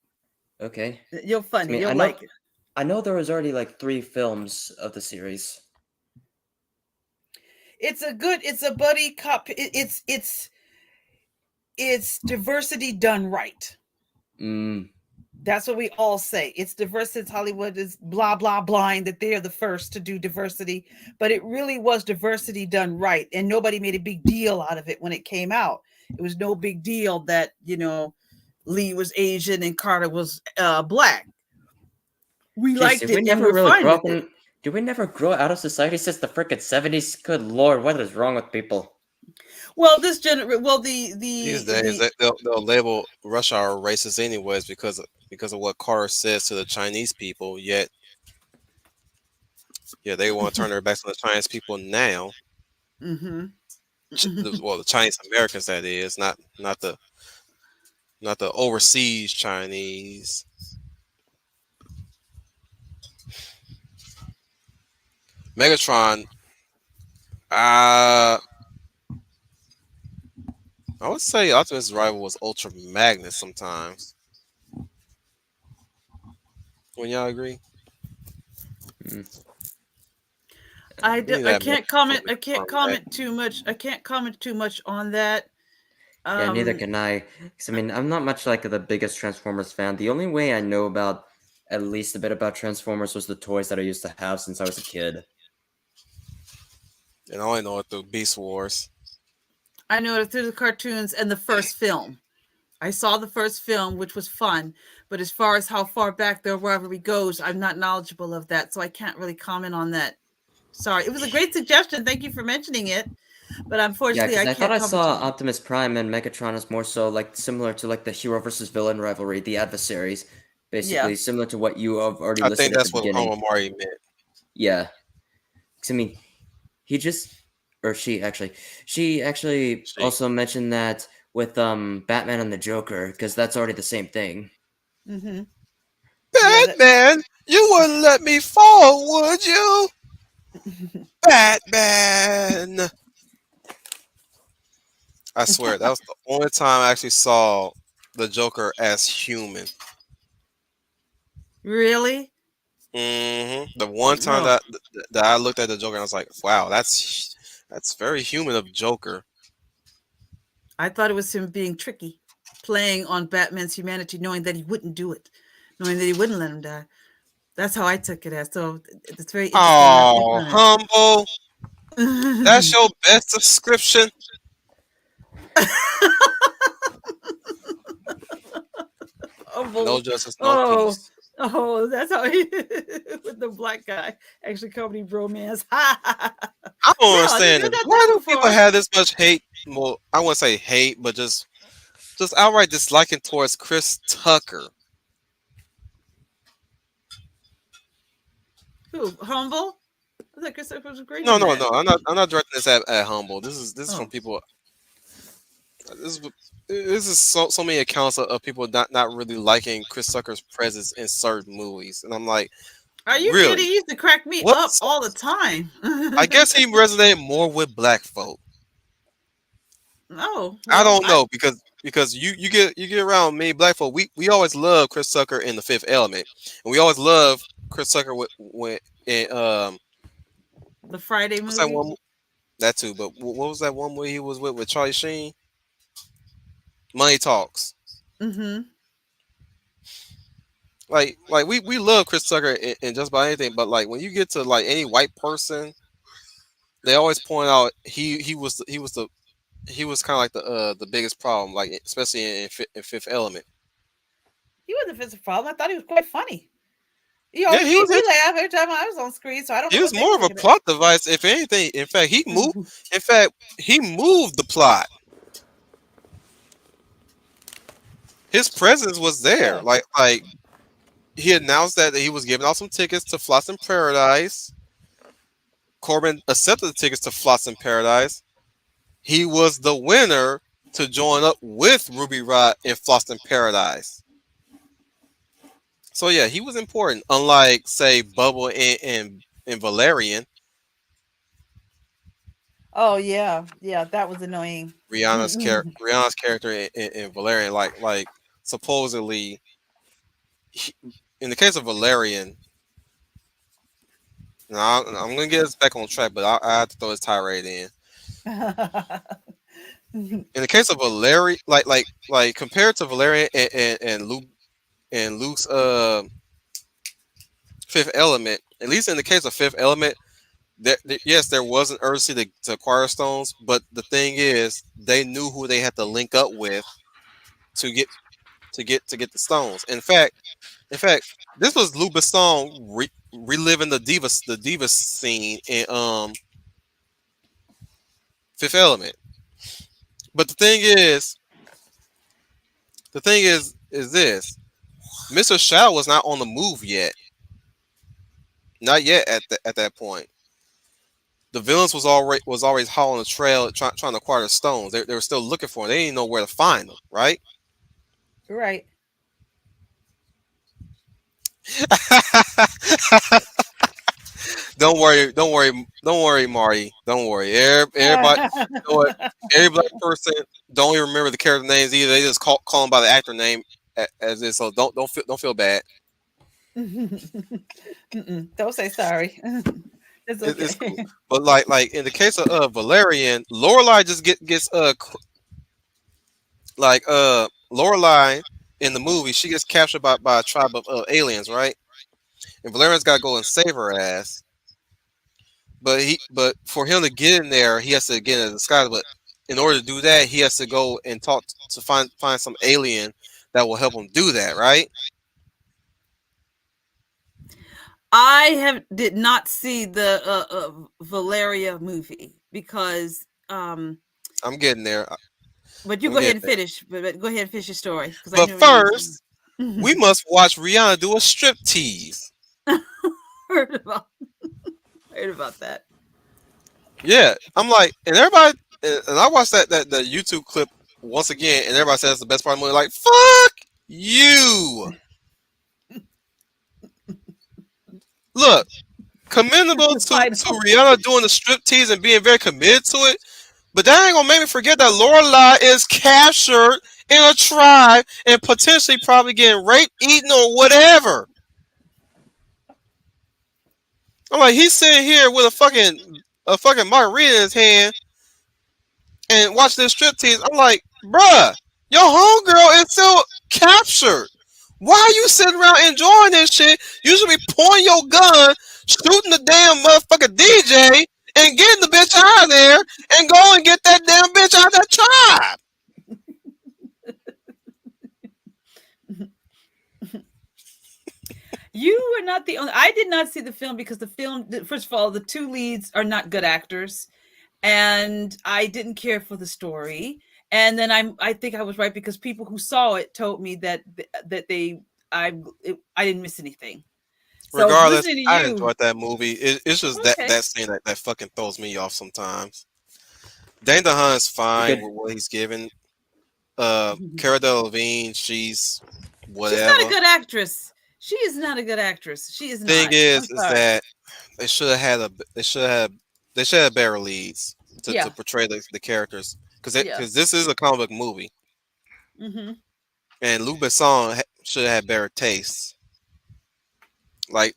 Okay. You'll I funny. mean, You'll like it. I know there was already like 3 films of the series. It's a buddy cop. It's diversity done right. Mm. That's what we all say. It's diversity. Hollywood is blah blah blind that they're the first to do diversity, but it really was diversity done right, and nobody made a big deal out of it when it came out. It was no big deal that Lee was Asian and Carter was black. We Jeez, liked did we it and we never were really fine grow with up it. in? Did we never grow out of society since the frickin' 70s? Good lord, what is wrong with people? Well, well These days they'll label Rush Hour racist anyways because of what Carter says to the Chinese people. Yet yeah, they want to turn their backs on the Chinese people now. mm-hmm. Well, the Chinese Americans that is, not the overseas Chinese. Megatron, uh, I would say Optimus' rival was Ultra Magnus sometimes. When y'all agree, Mm. we need I that more can't comment. fully I can't confirm that. comment too much. I can't comment too much on that. Yeah, neither Um, can I. 'Cause, I mean, I'm not much like the biggest Transformers fan. The only way I know about at least a bit about Transformers was the toys that I used to have since I was a kid. And I only know it through Beast Wars. I know it through the cartoons and the first film. I saw the first film, which was fun, but as far as how far back the rivalry goes, I'm not knowledgeable of that, so I can't really comment on that. Sorry, it was a great suggestion. Thank you for mentioning it, but Yeah, unfortunately, because I I thought can't I comment saw on it. Optimus Prime and Megatron as more so like similar to like the hero versus villain rivalry, the adversaries, Yeah. basically similar to what you have already I listed think at the that's what beginning. Homo Mari meant. Yeah, 'cause, I mean, he just or she actually She. also mentioned that with Batman and the Joker because that's already the same thing. Mm-hmm. Yeah. That. Batman, you wouldn't let me fall, would you? Batman. I swear that was the only time I actually saw the Joker as human. Really? The one time Oh, that I looked at the Joker and I was like, wow, that's very human of Joker. I thought it was him being tricky, playing on Batman's humanity, knowing that he wouldn't do it, knowing that he wouldn't let him die. That's how I took it as. So it's very interesting. Now think Oh, on humble. That's it. your best description. No Oh, justice, no oh, peace. oh, that's how he with the black guy actually comedy bromance. I don't Yeah, understand you this. got that Why so do people far. have this much hate? Well, I wouldn't say hate, but just outright disliking towards Chris Tucker. Who? Humble? I thought Christopher was great No, in no, that. no. I'm not directing this at humble. This is from Oh, people. This is so many accounts of people not really liking Chris Tucker's presence in certain movies, and I'm like, are you kidding? really? He used to crack me What? up all the time. I guess he resonated more with black folk. Oh I well, don't know because you get around many black folk. We always love Chris Tucker in The Fifth Element, and we always love Chris Tucker when in the Friday what's that movie. one that too? But what was that one movie he was with Charlie Sheen? Money Talks. Mm-hmm. Like we love Chris Tucker in just about anything, but like when you get to like any white person, they always point out he was kind of like the biggest problem, like especially in Fifth Element. He wasn't a physical problem. I thought he was quite funny. He Yeah, always he made was me laugh every time I was on screen. So I don't he know was what they were more of a thinking. plot device, if anything. In fact, he moved. In fact, he moved the plot. His presence was there. Yeah. Like he announced that he was giving out some tickets to Floss in Paradise. Corbin accepted the tickets to Floss in Paradise. He was the winner to join up with Ruby Rod in Floss in Paradise. So yeah, he was important. Unlike say Bubble and Valerian, Oh yeah, yeah. That was annoying. Rihanna's character in Valerian, like supposedly he, in the case of Valerian. Now I'm gonna get us back on track, but I have to throw his tirade in. In the case of Valerian, like compared to Valerian and Luke's Fifth Element, at least in the case of Fifth Element, yes, there was an urgency to acquire stones, but the thing is, they knew who they had to link up with to get to get the stones. In fact, this was Lou Besson reliving the diva scene in Fifth Element. But the thing is this: Mr. Shadow was not on the move yet, not yet at that point. The villains was always hot on the trail trying to acquire the stones. They were still looking for them. They didn't know where to find them, right? Right. don't worry, Marty. Don't worry. Everybody, you know what? Every black person don't even remember the character names either. They just call them by the actor name as is. So don't feel bad. Don't say sorry. It's It's cool. okay. But like in the case of Valerian, Lorelai just gets Lorelai in the movie, she gets captured by a tribe of aliens, right? And Valerian's got to go and save her ass. But for him to get in there, he has to get in a disguise. But in order to do that, he has to go and talk to find some alien that will help him do that, right? I have did not see the Valeria movie because I'm getting there. but you I'm go ahead getting and there. finish. But go ahead and finish your story because I But know you first, we need must watch Rihanna do a strip tease. heard about heard about that. Yeah, I'm like, and everybody, and I watched that YouTube clip once again, and everybody says it's the best part of the movie. Like, fuck you. Look, commendable The to final. Rihanna doing the strip tease and being very committed to it. But that ain't gonna make me forget that Lorelai is captured in a tribe and potentially probably getting raped, eaten, or whatever. I'm like, he's sitting here with a fucking margarita in his hand and watching this striptease. I'm like, bruh, your homegirl is still captured. Why are you sitting around enjoying this shit? You should be pointing your gun, shooting the damn motherfucking DJ, and getting the bitch out of there and go and get that damn bitch out of that tribe. You were not the only. I did not see the film because the film. First of all, the two leads are not good actors, and I didn't care for the story. And then I think I was right because people who saw it told me that I didn't miss anything. So Regardless, listening to I you, enjoyed that movie. It's just that okay, that scene that fucking throws me off sometimes. Dane DeHaan's The fine good with what he's given. Cara Delevingne, she's she's not a whatever. good actress. She is not a good actress. She is Thing not. I'm is sorry. that they should have had a they should have better leads to Yeah, portray the characters yeah. because this is a comic book movie Hmm. and Luc Besson should have had better taste. I'm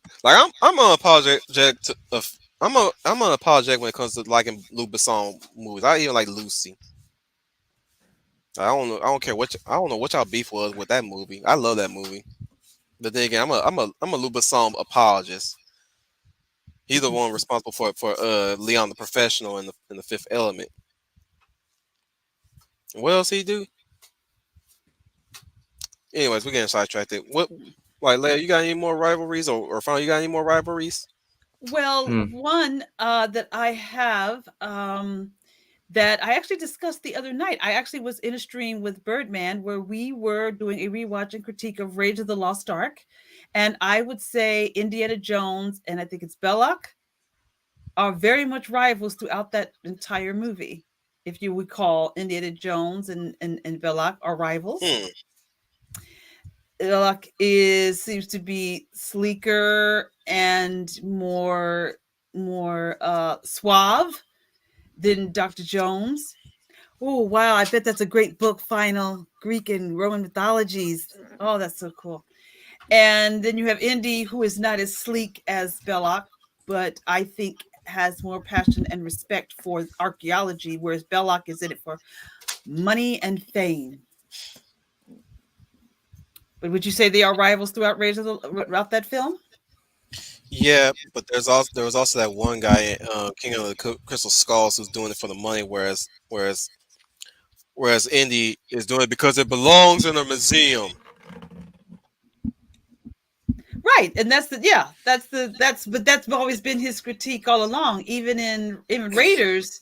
unapologetic to I'm unapologetic when it comes to liking Luc Besson movies. I even like Lucy. I don't care I don't know what y'all beef was with that movie. I love that movie. But then again, I'm a Luc Besson apologist. He's the one responsible for Leon the Professional in the Fifth Element. What else he do? Anyways, we're getting sidetracked. What like Leia, you got any more rivalries or Fran, you got any more rivalries? Well, hmm, one that I have that I actually discussed the other night. I actually was in a stream with Birdman where we were doing a rewatch and critique of Rage of the Lost Ark. And I would say Indiana Jones and I think it's Belloc are very much rivals throughout that entire movie. If you would call Indiana Jones and Belloc are rivals. Hmm. Belloc is seems to be sleeker and more suave than Dr. Jones. Oh wow, I bet that's a great book, Final Greek and Roman mythologies. Oh, that's so cool. And then you have Indy, who is not as sleek as Belloc, but I think has more passion and respect for archaeology, whereas Belloc is in it for money and fame. But would you say they are rivals throughout that film? Yeah, but there was also that one guy, King of the Crystal Skulls, who's doing it for the money, whereas Indy is doing it because it belongs in a museum. Right, and that's the yeah, that's but that's always been his critique all along. Even Raiders,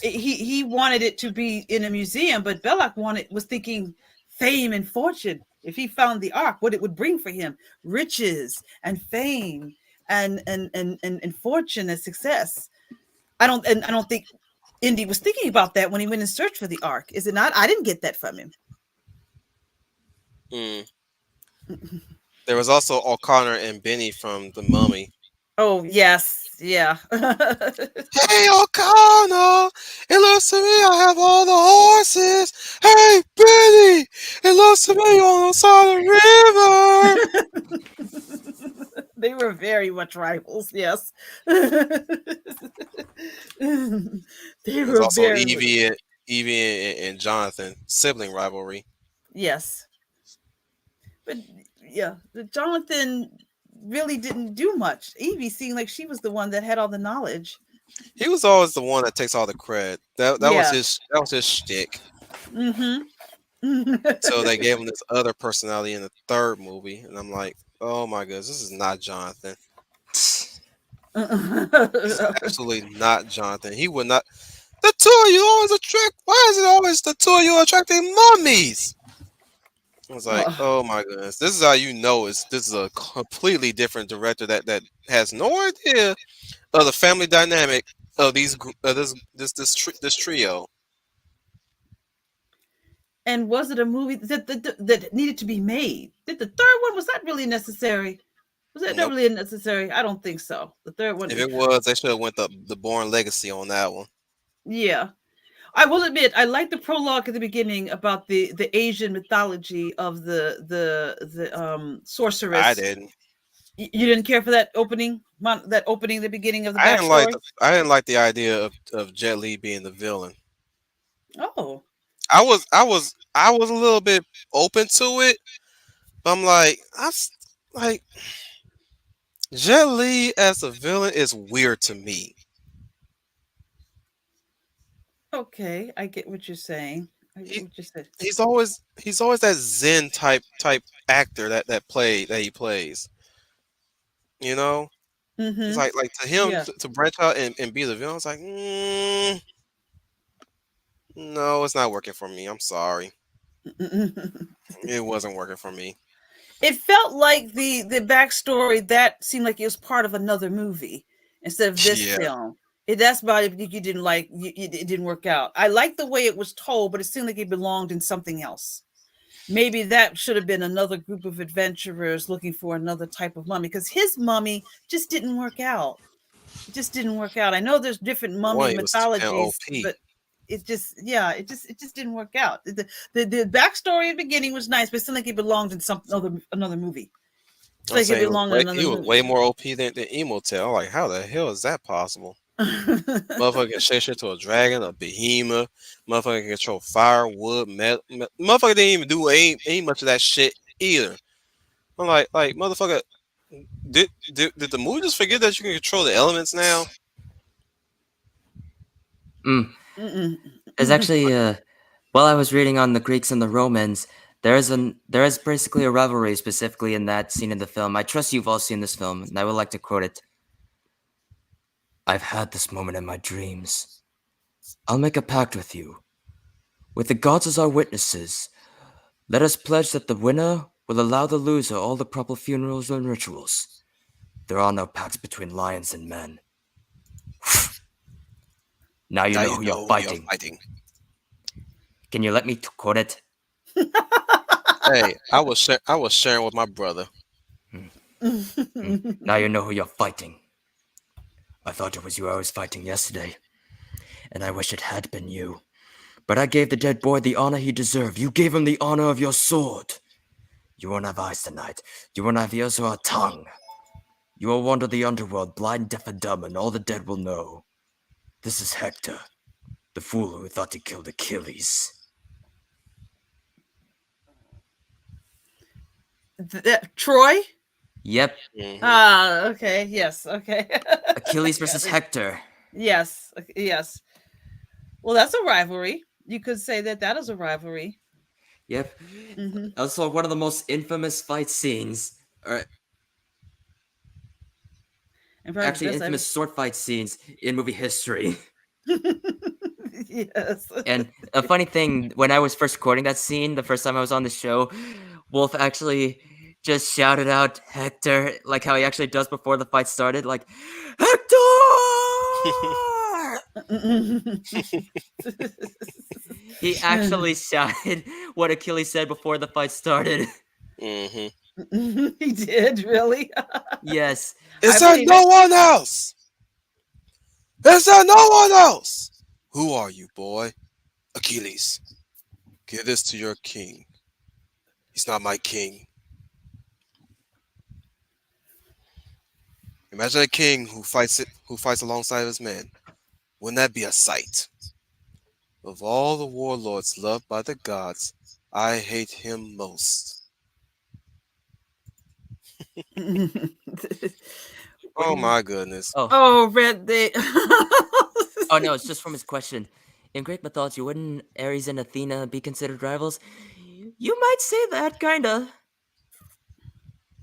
he wanted it to be in a museum, but Belloc was thinking fame and fortune. If he found the ark, what it would bring for him, riches and fame and fortune and success. I don't think Indy was thinking about that when he went and searched for the ark. Is it not? I didn't get that from him. Hmm. There was also O'Connor and Benny from The Mummy. Oh yes, yeah. Hey O'Connor, it looks to me I have all the horses. Hey Benny, it looks to me you're on the side of the river. They were very much rivals, yes. They There's were also very much, Evie and Jonathan sibling rivalry. yes. But yeah, Jonathan really didn't do much. Evie seemed like she was the one that had all the knowledge. He was always the one that takes all the credit. Yeah. That was his shtick. Mm-hmm. So they gave him this other personality in the third movie, and I'm like, oh my goodness, this is not Jonathan. This is absolutely not Jonathan. He would not. The two of you always attract. Why is it always the two of you attracting mummies? I was like, Oh, oh my goodness, this is how you know this is a completely different director that has no idea of the family dynamic of this trio. and was it a movie that needed to be made? Did the third one was that really necessary? Was that not Nope. really necessary? I don't think so. The third one, If it was, they should have went the Born Legacy on that one. yeah. I will admit, I like the prologue at the beginning about the Asian mythology of the I sorceress. didn't. You didn't care for that opening, that opening, the beginning of the I didn't like backstory. the I didn't like the idea of Jet Li being the villain. Oh, I was a little bit open to it, but I'm like like Jet Li as a villain is weird to me. okay, I get what you're saying. I get He what you said. he's always that Zen type actor that he plays. You know, it's Mm-hmm. like to him Yeah. to branch out and be the villain. It's like no, it's not working for me. I'm sorry, it wasn't working for me. It felt like the backstory that seemed like it was part of another movie instead of this Yeah, film. That's about it. You didn't like it didn't work out. I liked the way it was told, but it seemed like it belonged in something else. Maybe that should have been another group of adventurers looking for another type of mummy because his mummy just didn't work out. It just didn't work out. I know there's different mummy one, he was too damn mythologies, OP. but it just didn't work out. The backstory at the beginning was nice, but it seemed like it belonged in some another movie. It's I'm like it saying belonged in another he was movie. way more OP than Emotel. I'm like, how the hell is that possible? Motherfucker can shake shit to a dragon, a behemoth. Motherfucker can control fire, wood, metal. Motherfucker didn't even do ain't much of that shit either. I'm like motherfucker, did the movie just forget that you can control the elements now? Mm. Mm-mm. There's actually while I was reading on the Greeks and the Romans, there is basically a rivalry specifically in that scene in the film. I trust you've all seen this film, and I would like to quote it. I've had this moment in my dreams. I'll make a pact with you. With the gods as our witnesses, let us pledge that the winner will allow the loser all the proper funerals and rituals. There are no pacts between lions and men. Now you Now know you who you're know who you're fighting. fighting. Can you let me quote it? Hey, I was sharing with my brother. Hmm. Now you know who you're fighting. I thought it was you I was fighting yesterday, and I wish it had been you. But I gave the dead boy the honor he deserved. You gave him the honor of your sword. You won't have eyes tonight. You won't have ears or a tongue. You will wander the underworld, blind, deaf, and dumb, and all the dead will know. This is Hector, the fool who thought he killed Achilles. Troy? Yep, Hmm. Ah, okay. Yes. Okay. Achilles Yeah, versus Hector. yes. Yes. Well, that's a rivalry. You could say that that is a rivalry. Yep. Hmm. Also, one of the most infamous fight scenes, or And probably the actually best infamous ever. sword fight scenes in movie history. Yes. And a funny thing, when I was first recording that scene, the first time I was on the show, Wolf actually just shouted out Hector, like how he actually does before the fight started, like, Hector! He actually shouted what Achilles said before the fight started. Hmm. He did, really? Yes. Is I there believe it. no one else? Is there no one else? Who are you, boy? Achilles. Give this to your king. He's not my king. Imagine a king who fights alongside his men. Wouldn't that be a sight? Of all the warlords loved by the gods, I hate him most. What do Oh you mean? my goodness. Oh. Oh, Red, they. Oh no, it's just from his question. In Greek mythology, wouldn't Ares and Athena be considered rivals? You might say that, kinda.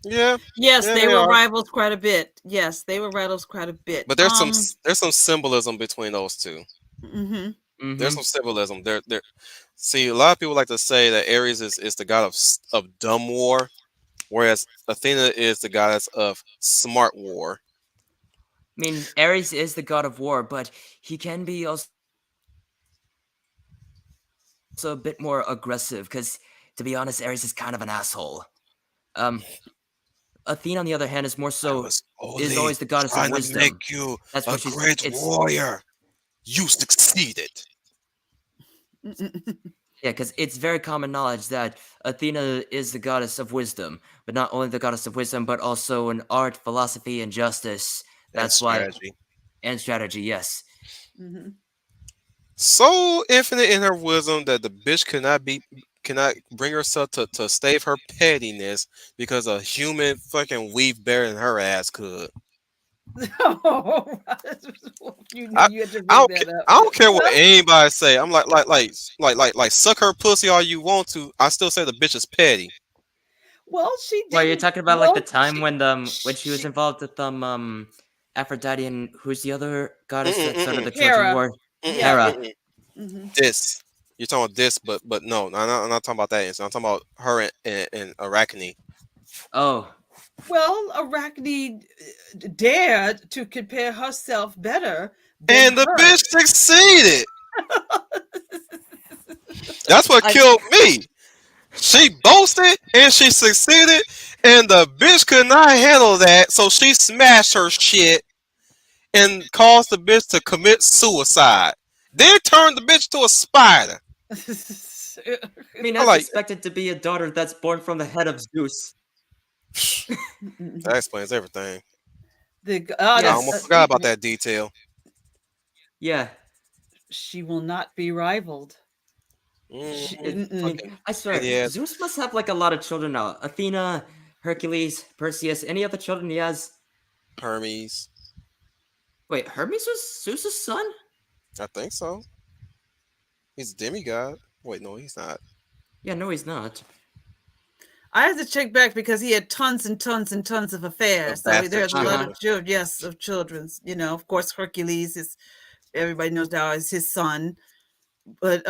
Yeah, Yes, yeah, they they were are. rivals quite a bit. Yes, they were rivals quite a bit. But there's some symbolism between those two. Mhm. There's Mm-hmm. some symbolism. There. See, a lot of people like to say that Ares is the god of dumb war, whereas Athena is the goddess of smart war. I mean, Ares is the god of war, but he can be also a bit more aggressive, because, to be honest, Ares is kind of an asshole. Um, Athena, on the other hand, is always the goddess of I wisdom. was That's what only she's. trying to It's make you a great warrior. You succeeded. Yeah, because it's very common knowledge that Athena is the goddess of wisdom, but not only the goddess of wisdom, but also in art, philosophy, and justice. And That's why, strategy. and strategy, yes. Mhm. So infinite in her wisdom that the bitch cannot bring herself to stave her pettiness because a human fucking weave better than her ass could. Oh, you knew I you had to I bring don't that up. I don't care what Well, anybody say. I'm like suck her pussy all you want to. I still say the bitch is petty. well, she Why are you didn't. talking about like the Well, time when she was she involved with Aphrodite and who's the other goddess that started Mm-mm, the Trojan Hera. War? Yeah. mm-mm, Hera. It. mm-mm. Hmm. This. You're talking about this, but no, I'm not talking about that instance. I'm talking about her and Arachne. Oh, Well, Arachne dared to compare herself better than And the her. bitch succeeded. That's what I killed me. She boasted and she succeeded, and the bitch could not handle that, so she smashed her shit and caused the bitch to commit suicide. Then turned the bitch to a spider. mean, I that's like expected to be a daughter that's born from the head of Zeus. that explains everything. The I goddess, almost Yes. forgot about that detail. Yeah. she will not be rivaled. She, Mm, I mean, mm-mm. fucking I swear, idiot. Zeus must have like a lot of children now. Athena, Hercules, Perseus, any other children he has? Hermes. Wait, Hermes was Zeus's son? I think so. He's a demigod. Wait, no, he's not. Yeah, no, he's not. I have to check back because he had tons and tons and tons of Of affairs. So bastard there's a lot Uh-huh. of children. children, yes, of children's. Of course, Hercules is everybody knows now is his son, but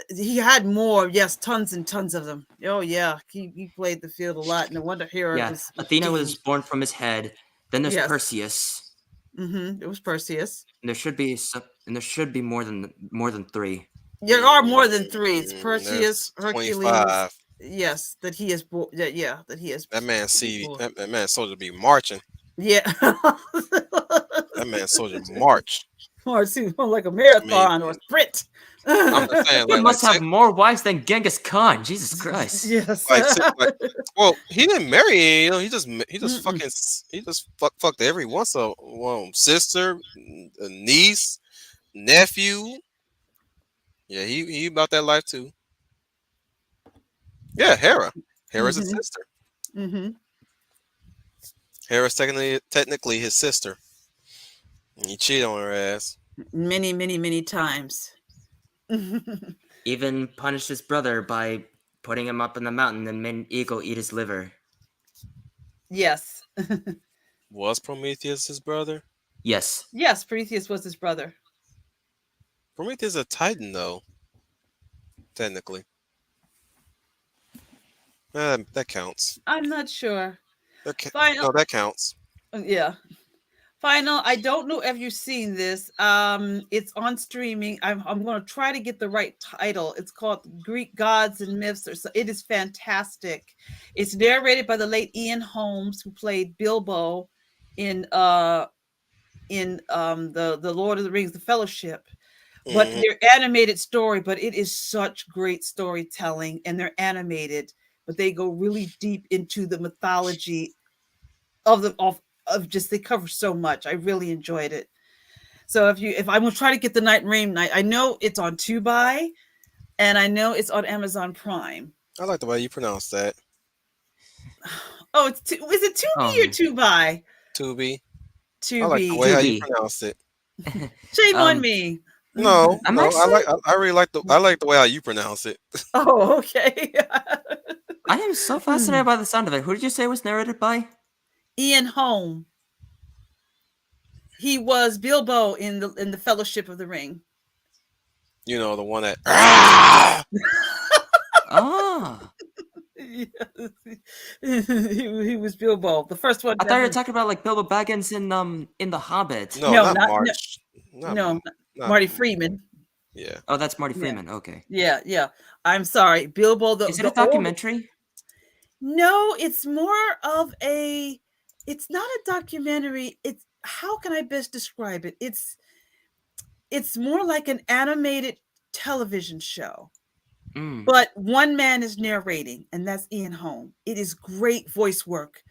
he had more. Yes, tons and tons of them. Oh yeah, he played the field a lot. No wonder Hera Yeah, was Athena was doomed. born from his head. Then there's Yes, Perseus. it was Perseus. And there should be more than three. There are more than three. It's Perseus, There's Hercules. 25. Yes, that he is born. Yeah, that he is That man see born. that man soldier be marching. Yeah. That man soldier march. Or it seems more like a I mean, marathon or a sprint. I'm just saying, He must have more wives than Genghis Khan. Jesus Christ. Yes. like, well, he didn't marry. He just Mm-mm. fucking he just fucked every once a sister, a niece, nephew. Yeah, he about that life too. Yeah, Hera. Hera's his Mm-hmm. sister. Mm-hmm. Hera's technically his sister. And he cheated on her ass. Many, many, many times. Even punished his brother by putting him up in the mountain and made an eagle eat his liver. Yes. Was Prometheus his brother? Yes. Yes, Prometheus was his brother. Prometheus is a Titan though, technically. That counts. I'm not sure. That Final. no, that counts. Yeah. Final. I don't know if you've seen this. It's on streaming. I'm going to try to get the right title. It's called Greek Gods and Myths. Or so. It is fantastic. It's narrated by the late Ian Holmes, who played Bilbo in the Lord of the Rings, the Fellowship. But Hmm. they're animated story, but it is such great storytelling, and they're animated, but they go really deep into the mythology of just they cover so much. I really enjoyed it. So if I'm gonna try to get the Night Rain Night, I know it's on Tubi and I know it's on Amazon Prime. I like the way you pronounce that. Oh, is it Tubi or Um. Tubi? Tubi. I like the way Tubi. how you 2B. pronounce it. Shame on um. me. No, I'm no, actually. I really I like the way how you pronounce it. Oh, okay. I am so fascinated by the sound of it. Who did you say was narrated by? Ian Holm. He was Bilbo in the Fellowship of the Ring. You know, the one that ah! Oh. Yes. he was Bilbo, the first one. I thought you were talking about like Bilbo Baggins in The Hobbit. No, No, not not no, March. Not no, not Marty Freeman. yeah. Oh, that's Marty Yeah, Freeman. Okay. yeah, yeah. I'm sorry, Bilbo. The Is it a the old. documentary? No, it's more of a. It's not a documentary. It's how can I best describe it? It's more like an animated. television show. Mm. But one man is narrating, and that's Ian Holm. It is great voice work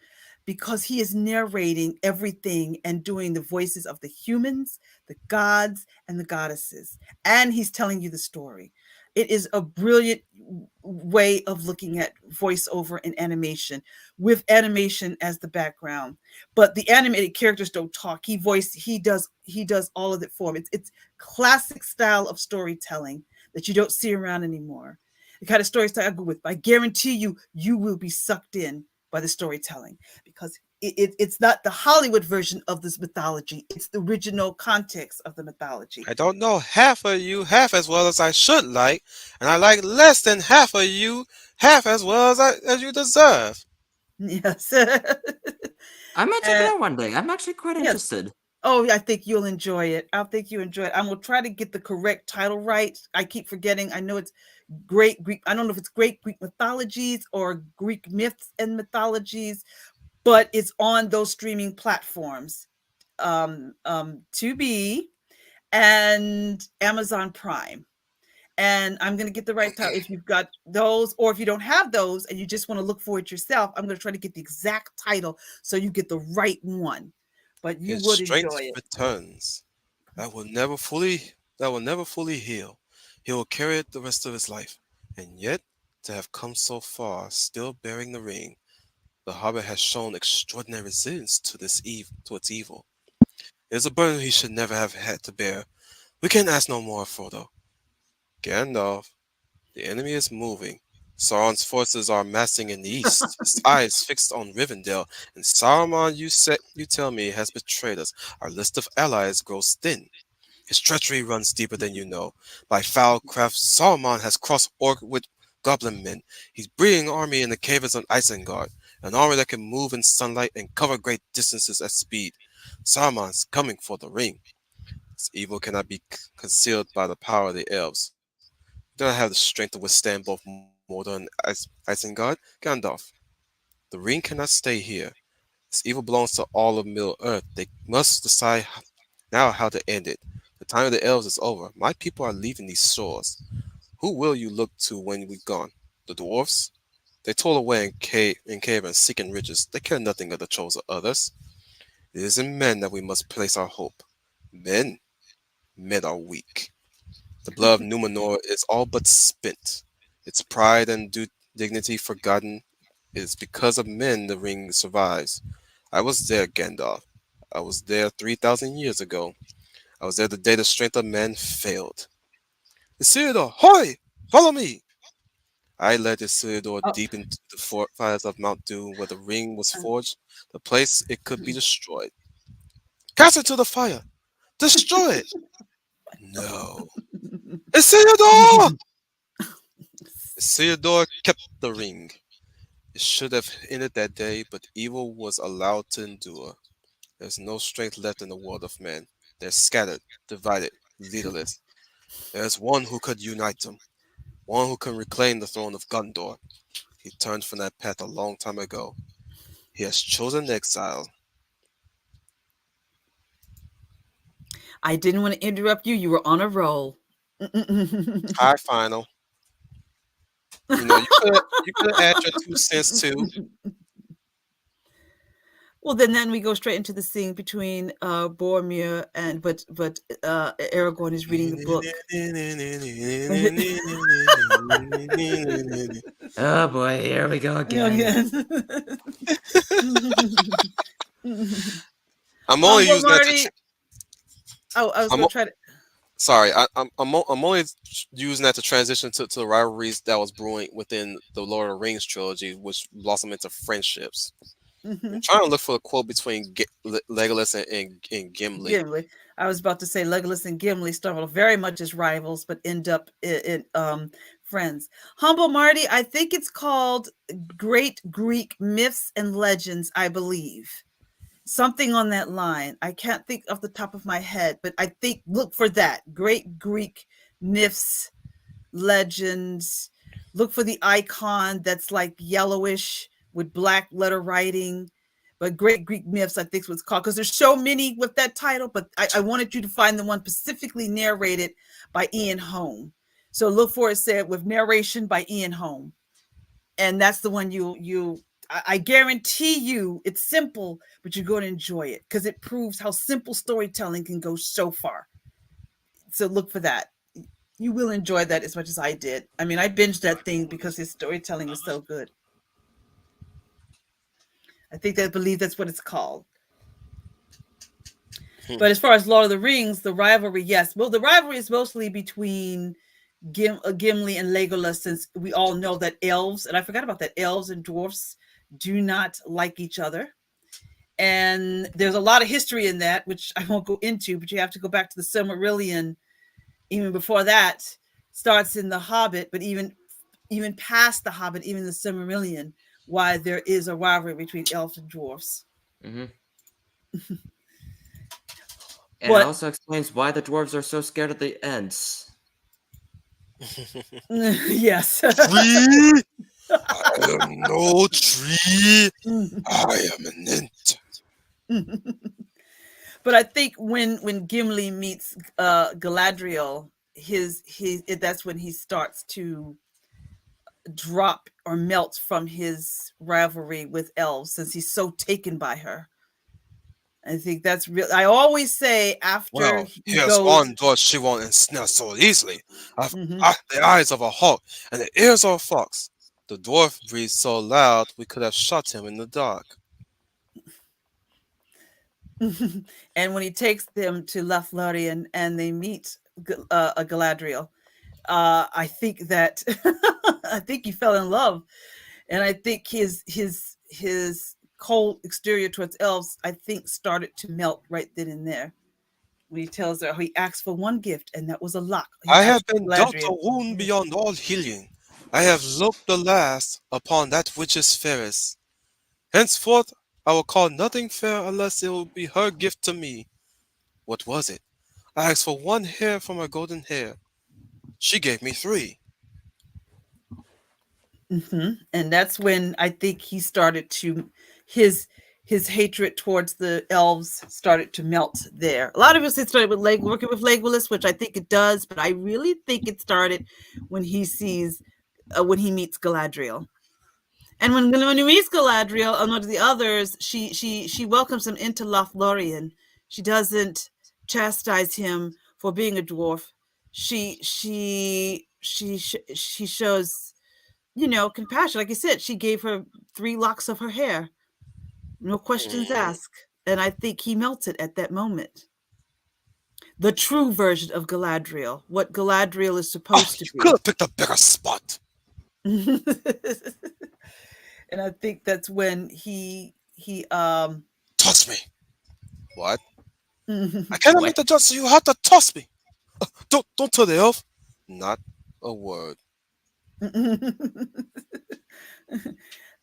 because he is narrating everything and doing the voices of the humans, the gods, and the goddesses. And he's telling you the story. It is a brilliant way of looking at voiceover and animation with animation as the background. But the animated characters don't talk. He does all of it for him. It's classic style of storytelling that you don't see around anymore. The kind of stories that I go with. I guarantee you, you will be sucked in by the storytelling because it's not the Hollywood version of this mythology. It's the original context of the mythology. I don't know half of you half as well as I should like, and I like less than half of you half as well as you deserve. Yes. I might check it And out one day. I'm actually quite yes. interested. Oh, I think you'll enjoy it. I think you enjoy it. I'm gonna try to get the correct title right. I keep forgetting. I know it's Great Greek. I don't know if it's Great Greek Mythologies or Greek Myths and Mythologies, but it's on those streaming platforms. Tubi and Amazon Prime. And I'm going to get the right title. If you've got those, or if you don't have those and you just want to look for it yourself, I'm going to try to get the exact title so you get the right one. But you His would enjoy strength it. returns. That will never fully heal. He will carry it the rest of his life. And yet, to have come so far, still bearing the ring, the Hobbit has shown extraordinary resilience to its evil. It is a burden he should never have had to bear. We can ask no more, Frodo. Gandalf, the enemy is moving. Sauron's forces are massing in the east, his eyes fixed on Rivendell, and Saruman, you tell me, has betrayed us. Our list of allies grows thin. His treachery runs deeper than you know. By foul craft, Saruman has crossed orc with goblin men. He's breeding an army in the caverns of Isengard, an army that can move in sunlight and cover great distances at speed. Saruman's coming for the ring. This evil cannot be concealed by the power of the elves. We do not have the strength to withstand both Mordor and Isengard. Gandalf, the ring cannot stay here. This evil belongs to all of Middle Earth. They must decide now how to end it. The time of the elves is over. My people are leaving these shores. Who will you look to when we're gone? The dwarfs? They toil away in cave and seeking riches. They care nothing of the chosen others. It is in men that we must place our hope. Men? Men are weak. The blood of Numenor is all but spent. Its pride and dignity forgotten. It is because of men the ring survives. I was there, Gandalf. I was there 3,000 years ago. I was there the day the strength of men failed. Isildur, hoy! Follow me! I led Isildur Oh. deep into the fires of Mount Doom where the ring was forged, the place it could be destroyed. Cast it to the fire! Destroy it! No. Isildur! Isildur kept the ring. It should have ended that day, but evil was allowed to endure. There's no strength left in the world of men. They're scattered, divided, leaderless. There's one who could unite them, one who can reclaim the throne of Gondor. He turned from that path a long time ago. He has chosen exile. I didn't want to interrupt you. You were on a roll. High final. You could add your 2 cents too. Well, then we go straight into the scene between Boromir and Aragorn is reading the book. Oh boy, here we go again. I'm only Humble using that Marty. Oh, I was I'm going to try to. sorry. I'm only using that to transition to the rivalries that was brewing within the Lord of the Rings trilogy, which blossomed into friendships. I'm trying to look for a quote between Legolas and Gimli. Gimli. I was about to say Legolas and Gimli start off very much as rivals, but end up in friends. Humble Marty, I think it's called Great Greek Myths and Legends, I believe. Something on that line. I can't think off the top of my head, but I think look for that. Great Greek Myths, Legends. Look for the icon that's like yellowish with black letter writing. But Great Greek Myths, I think is what it's called, because there's so many with that title. But I wanted you to find the one specifically narrated by Ian Holm, So look for it, said, with narration by Ian Holm, and that's the one I guarantee you it's simple, but you're going to enjoy it because it proves how simple storytelling can go so far. So look for that. You will enjoy that as much as I did. I mean, I binged that thing because his storytelling was so good. I believe that's what it's called. But as far as Lord of the Rings, the rivalry, yes. Well, the rivalry is mostly between Gimli and Legolas, since we all know that elves, and I forgot about that, elves and dwarfs do not like each other. And there's a lot of history in that, which I won't go into, but you have to go back to the Silmarillion. Even before that, starts in the Hobbit, but even past the Hobbit, even the Silmarillion, why there is a rivalry between elves and dwarfs. Mm-hmm. And it But also explains why the dwarves are so scared of the Ents. yes. Tree? I am no tree. I am an ant. But I think when Gimli meets Galadriel, that's when he starts to drop or melt from his rivalry with elves, since he's so taken by her. I think that's real. I always say after Well, he here's goes, one door she won't ensnare so easily. I've mhm. the eyes of a hawk and the ears of a fox. The dwarf breathed so loud we could have shot him in the dark. And when he takes them to Lothlorien and they meet a Galadriel, I think that I think he fell in love, and I think his cold exterior towards elves, I think, started to melt right then and there when he tells her, he asked for one gift, and that was a lock. He I asked have for been dealt Galadriel. a wound beyond all healing. I have looked the last upon that which is fairest. Henceforth I will call nothing fair unless it will be her gift to me. What was it? I asked for one hair from her golden hair. She gave me three. And that's when I think he started to his his hatred towards the elves started to melt there. A lot of us, it started with working with Legolas, which I think it does, but I really think it started when he sees when he meets Galadriel. And when he meets Galadriel and one of the others, she welcomes him into Lothlorien. She doesn't chastise him for being a dwarf. She shows, compassion. Like I said, she gave her 3 locks of her hair, no questions Mm. asked. And I think he melted at that moment. The true version of Galadriel, what Galadriel is Oh, supposed to you could be. have picked a bigger spot. And I think that's when he Toss me. What? I mhm. cannot make What? the judge, so you have to toss me. Don't tell the elf. Not a word.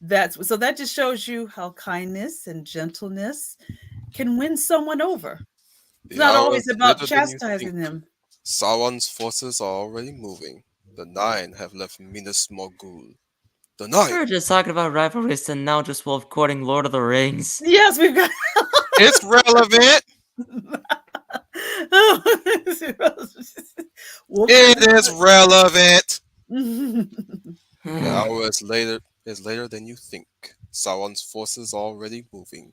That's so that just shows you how kindness and gentleness can win someone over. It's The not hour always is about later than you think. chastising them. Sauron's forces are already moving. The Nine have left Minas Morgul. The Nine. We're just talking about rivalries and now just Wolf quoting Lord of the Rings. Yes, we've got. It's relevant. Wolf It is relevant. The Hmm. hour is later than you think. Sauron's forces are already moving.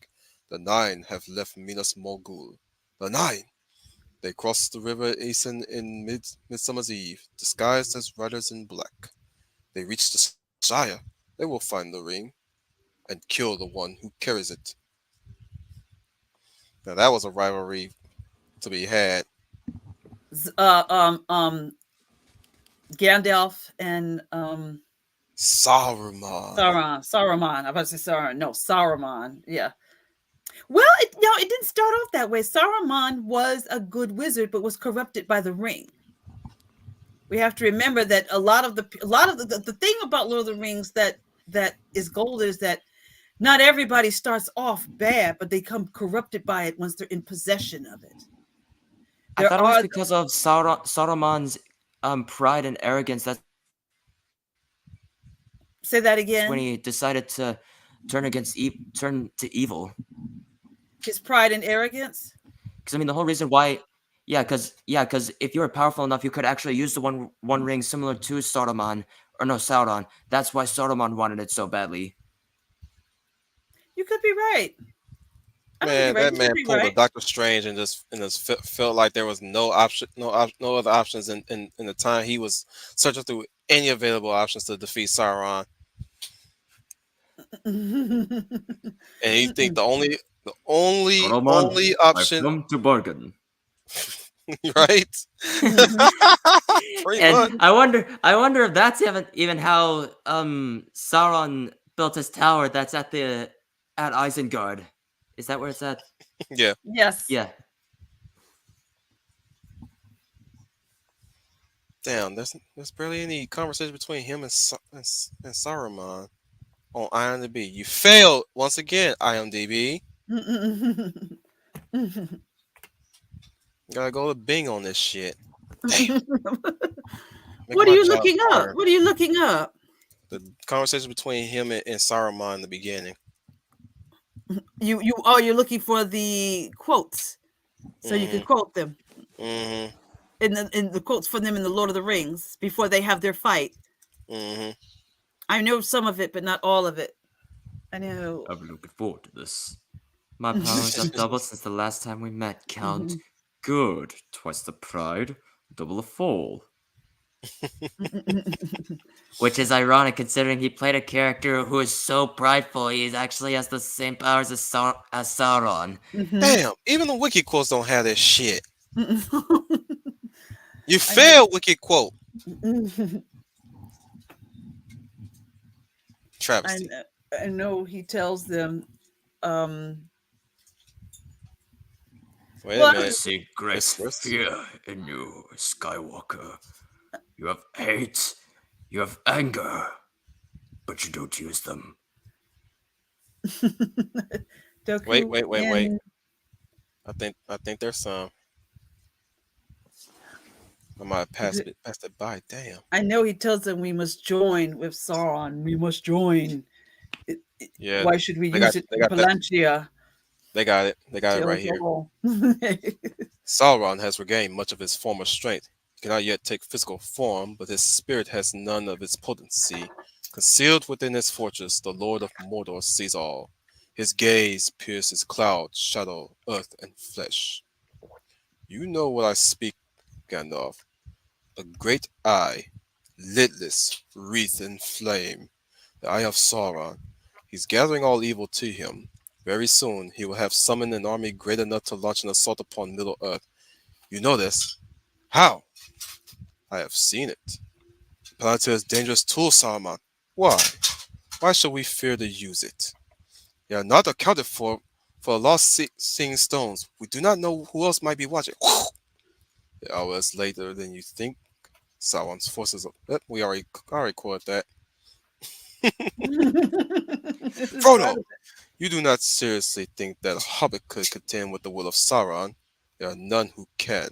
The Nine have left Minas Morgul. The Nine. They cross the river Aeson in Midsummer's Eve, disguised as riders in black. They reach the Shire. They will find the ring and kill the one who carries it. Now that was a rivalry to be had. Z- uh, um, um, Gandalf and Saruman. Saruman. I was about to say Sauron. No, Saruman. Yeah. Well, no, it didn't start off that way. Saruman was a good wizard, but was corrupted by the ring. We have to remember that a lot of the thing about Lord of the Rings that is gold is that not everybody starts off bad, but they come corrupted by it once they're in possession of it. I There thought it was are because of Saruman's pride and arrogance. That's when he decided to turn say that against again. turn to evil. His pride and arrogance. Because I mean, the whole reason why Because if you were powerful enough, you could actually use the one ring similar to Saruman, or no, Sauron. That's why Saruman wanted it so badly. You could be right. I don't think Man, you're right. that You could man be pulled a right. Doctor Strange and just felt like there was no option, no other options in the time he was searching through any available options to defeat Sauron. And you think the only I've option, come to bargain. right? Pretty And much. I wonder if that's even how Sauron built his tower that's at Isengard. Is that where it's at? Yeah. Yes. Yeah. Damn, there's barely any conversation between him and Saruman on IMDb. You failed once again, IMDb. Gotta go to Bing on this shit. Damn, making What are my you job looking up? harder. What are you looking up? The conversation between him and Saruman in the beginning. You're looking for the quotes so you can Hmm. quote them Hmm. in the quotes from them in the Lord of the Rings before they have their fight. Hmm. I know some of it, but not all of it. I know. I'm looking forward to this. My powers have doubled since the last time we met, Count. Good. Twice the pride, double the fall. Which is ironic considering he played a character who is so prideful he actually has the same powers as Sauron. Damn, even the wiki quotes don't have this shit. You I know. failed wiki quote. I Travesty. know. I know he tells them. Um, Wait a well, minute. Secrets It's fear in you, Skywalker. You have hate, you have anger, but you don't use them. wait, Doku wait, wait, wait. in. I think there's some. I might have passed it by. Damn. I know he tells them we must join with Sauron. We must join. Yeah, Why should we they use got it they in got that. Palantia? They got it. They got it right Tells here. all. Sauron has regained much of his former strength. He cannot yet take physical form, but his spirit has none of its potency. Concealed within his fortress, the Lord of Mordor sees all. His gaze pierces cloud, shadow, earth, and flesh. You know what I speak, Gandalf. A great eye, lidless, wreathed in flame. The eye of Sauron. He's gathering all evil to him. Very soon he will have summoned an army great enough to launch an assault upon Middle Earth. You know this. How? I have seen it. Palantir is a dangerous tool, Saruman. Why? Why should we fear to use it? They are not accounted for lost seeing stones. We do not know who else might be watching. The hour is later than you think. Sauron's forces. We already quoted that. Frodo, you do not seriously think that a hobbit could contend with the will of Sauron? There are none who can.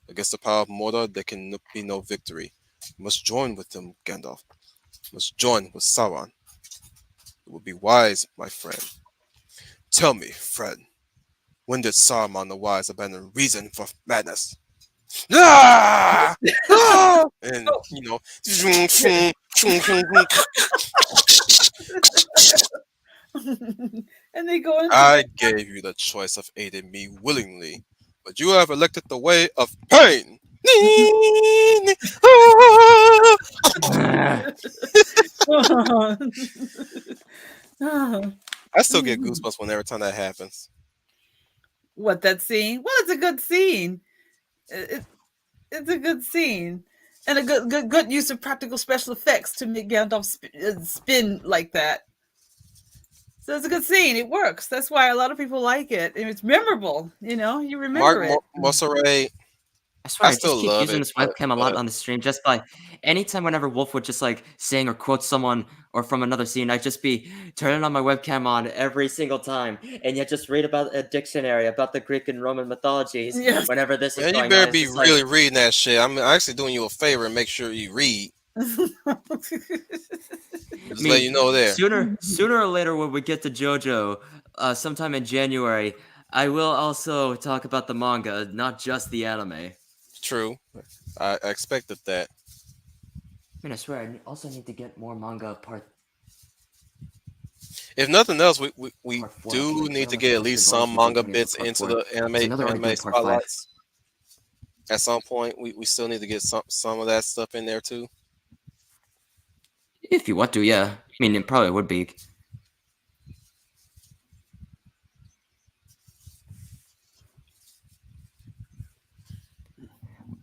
Against the power of Mordor, there can be no victory. You must join with them, Gandalf. You must join with Sauron. It would be wise, my friend. Tell me, friend, when did Saruman the Wise abandon reason for madness? Ah! Ah! And, And they go into I the. gave you the choice of aiding me willingly, but you have elected the way of pain. I still get goosebumps when every time that happens. What, that scene? Well, it's a good scene. It, it's a good scene, and a good use of practical special effects to make Gandalf spin like that. So it's a good scene. It works. That's why a lot of people like it, and it's memorable. You Mark remember it. Mosseray, I I swear, I still just keep love using it, this webcam a lot but on the stream. Just by anytime, whenever Wolf would just like sing or quote someone or from another scene, I'd just be turning on my webcam on every single time, and yet just read about a dictionary about the Greek and Roman mythologies. Yes. Whenever this is man, you going on, better it's be just like, really reading that shit. I'm actually doing you a favor and make sure you read. I Just let mean, you know there. sooner or later when we get to JoJo, sometime in January, I will also talk about the manga, not just the anime. I True. I expected that. mean, I swear, I also need to get more manga If nothing else, we part 4 do actually, because I need don't to know if get you at least posted all some the manga openings for bits part into 4. the Because I know they're already anime doing part 5. spotlights. At some point, we still need to get some of that stuff in there too. If you want to, yeah. I mean, it probably would be.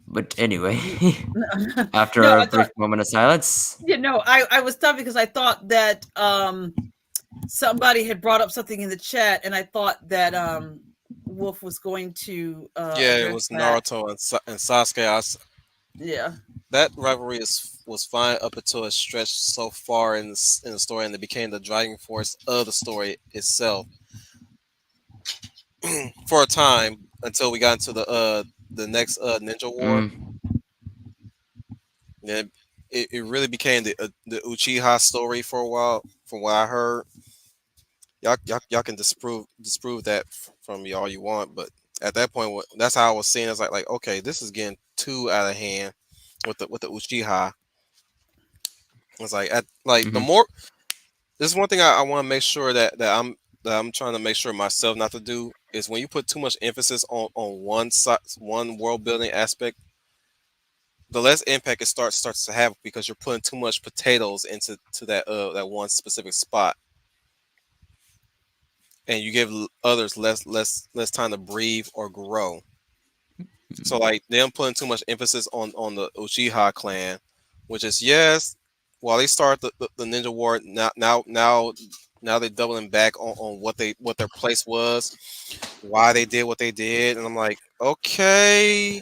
But anyway, No, after a I thought brief moment of silence. I was tough because I thought that somebody had brought up something in the chat, and I thought that Wolf was going to Yeah, it address was that. Naruto and Sasuke. Yeah. That rivalry was fine up until it stretched so far in the story, and it became the driving force of the story itself for a time until we got into the next Ninja War. Mm, Then it really became the Uchiha story for a while, from what I heard. Y'all can disprove that from me all you want, but at that point, that's how I was seeing. It's like okay, this is getting too out of hand with the Uchiha. It's like the hmm more. This is one thing I want to make sure that I'm trying to make sure myself not to do is when you put too much emphasis on one side, one world building aspect, the less impact it starts to have because you're putting too much potatoes into that one specific spot, and you give others less time to breathe or grow. So like them putting too much emphasis on the Uchiha clan, which is yes, while they start the Ninja War now they're doubling back on what their place was, why they did what they did, and I'm like, okay,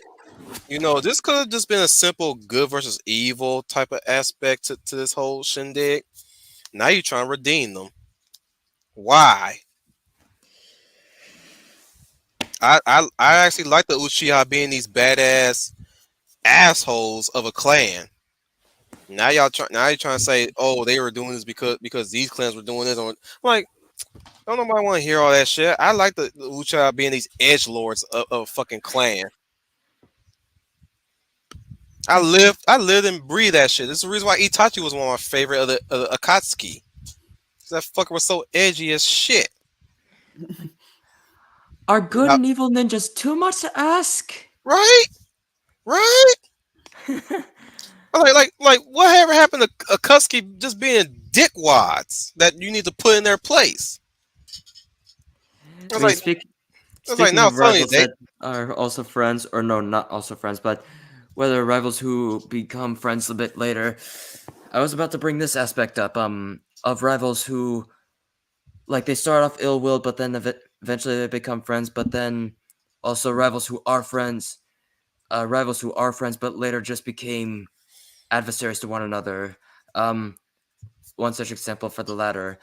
this could have just been a simple good versus evil type of aspect to this whole shindig. Now you're trying to redeem them. Why? I actually like the Uchiha being these badass assholes of a clan. Now you're trying to say, oh, they were doing this because these clans were doing this. I'm like, don't nobody want to hear all that shit. I like the Uchiha being these edge lords of a fucking clan. I lived and breathed that shit. This is the reason why Itachi was one of my favorite of the Akatsuki. That fucker was so edgy as shit. Are good Now, and evil ninjas too much to ask? right, right. Like, whatever happened to Akatsuki just being dickwads that you need to put in their place? I I was mean, like, speaking now of suddenly rivals that are also friends, or no, not also friends, but whether rivals who become friends a bit later, I was about to bring this aspect up. Of rivals who like they start off ill will, but then eventually they become friends. But then also rivals who are friends, but later just became adversaries to one another. Um, One such example for the latter: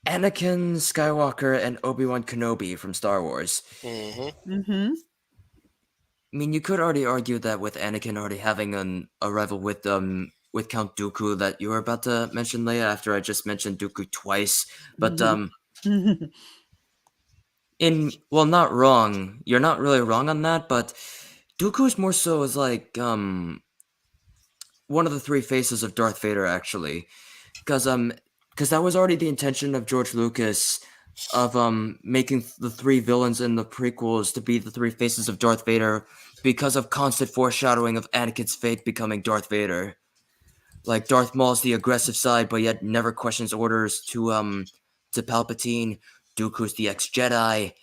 Anakin Skywalker and Obi-Wan Kenobi from Star Wars. hmm Mm-hmm. I mean, you could already argue that with Anakin already having a rival with Count Dooku that you were about to mention, Leia, after I just mentioned Dooku twice. But Mm-hmm. in well, not wrong. You're not really wrong on that, but Dooku is more so as like one of the three faces of Darth Vader actually, because that was already the intention of George Lucas of making the three villains in the prequels to be the three faces of Darth Vader because of constant foreshadowing of Anakin's fate becoming Darth Vader. Like Darth Maul's the aggressive side, but yet never questions orders to Palpatine. Dooku's the ex-Jedi,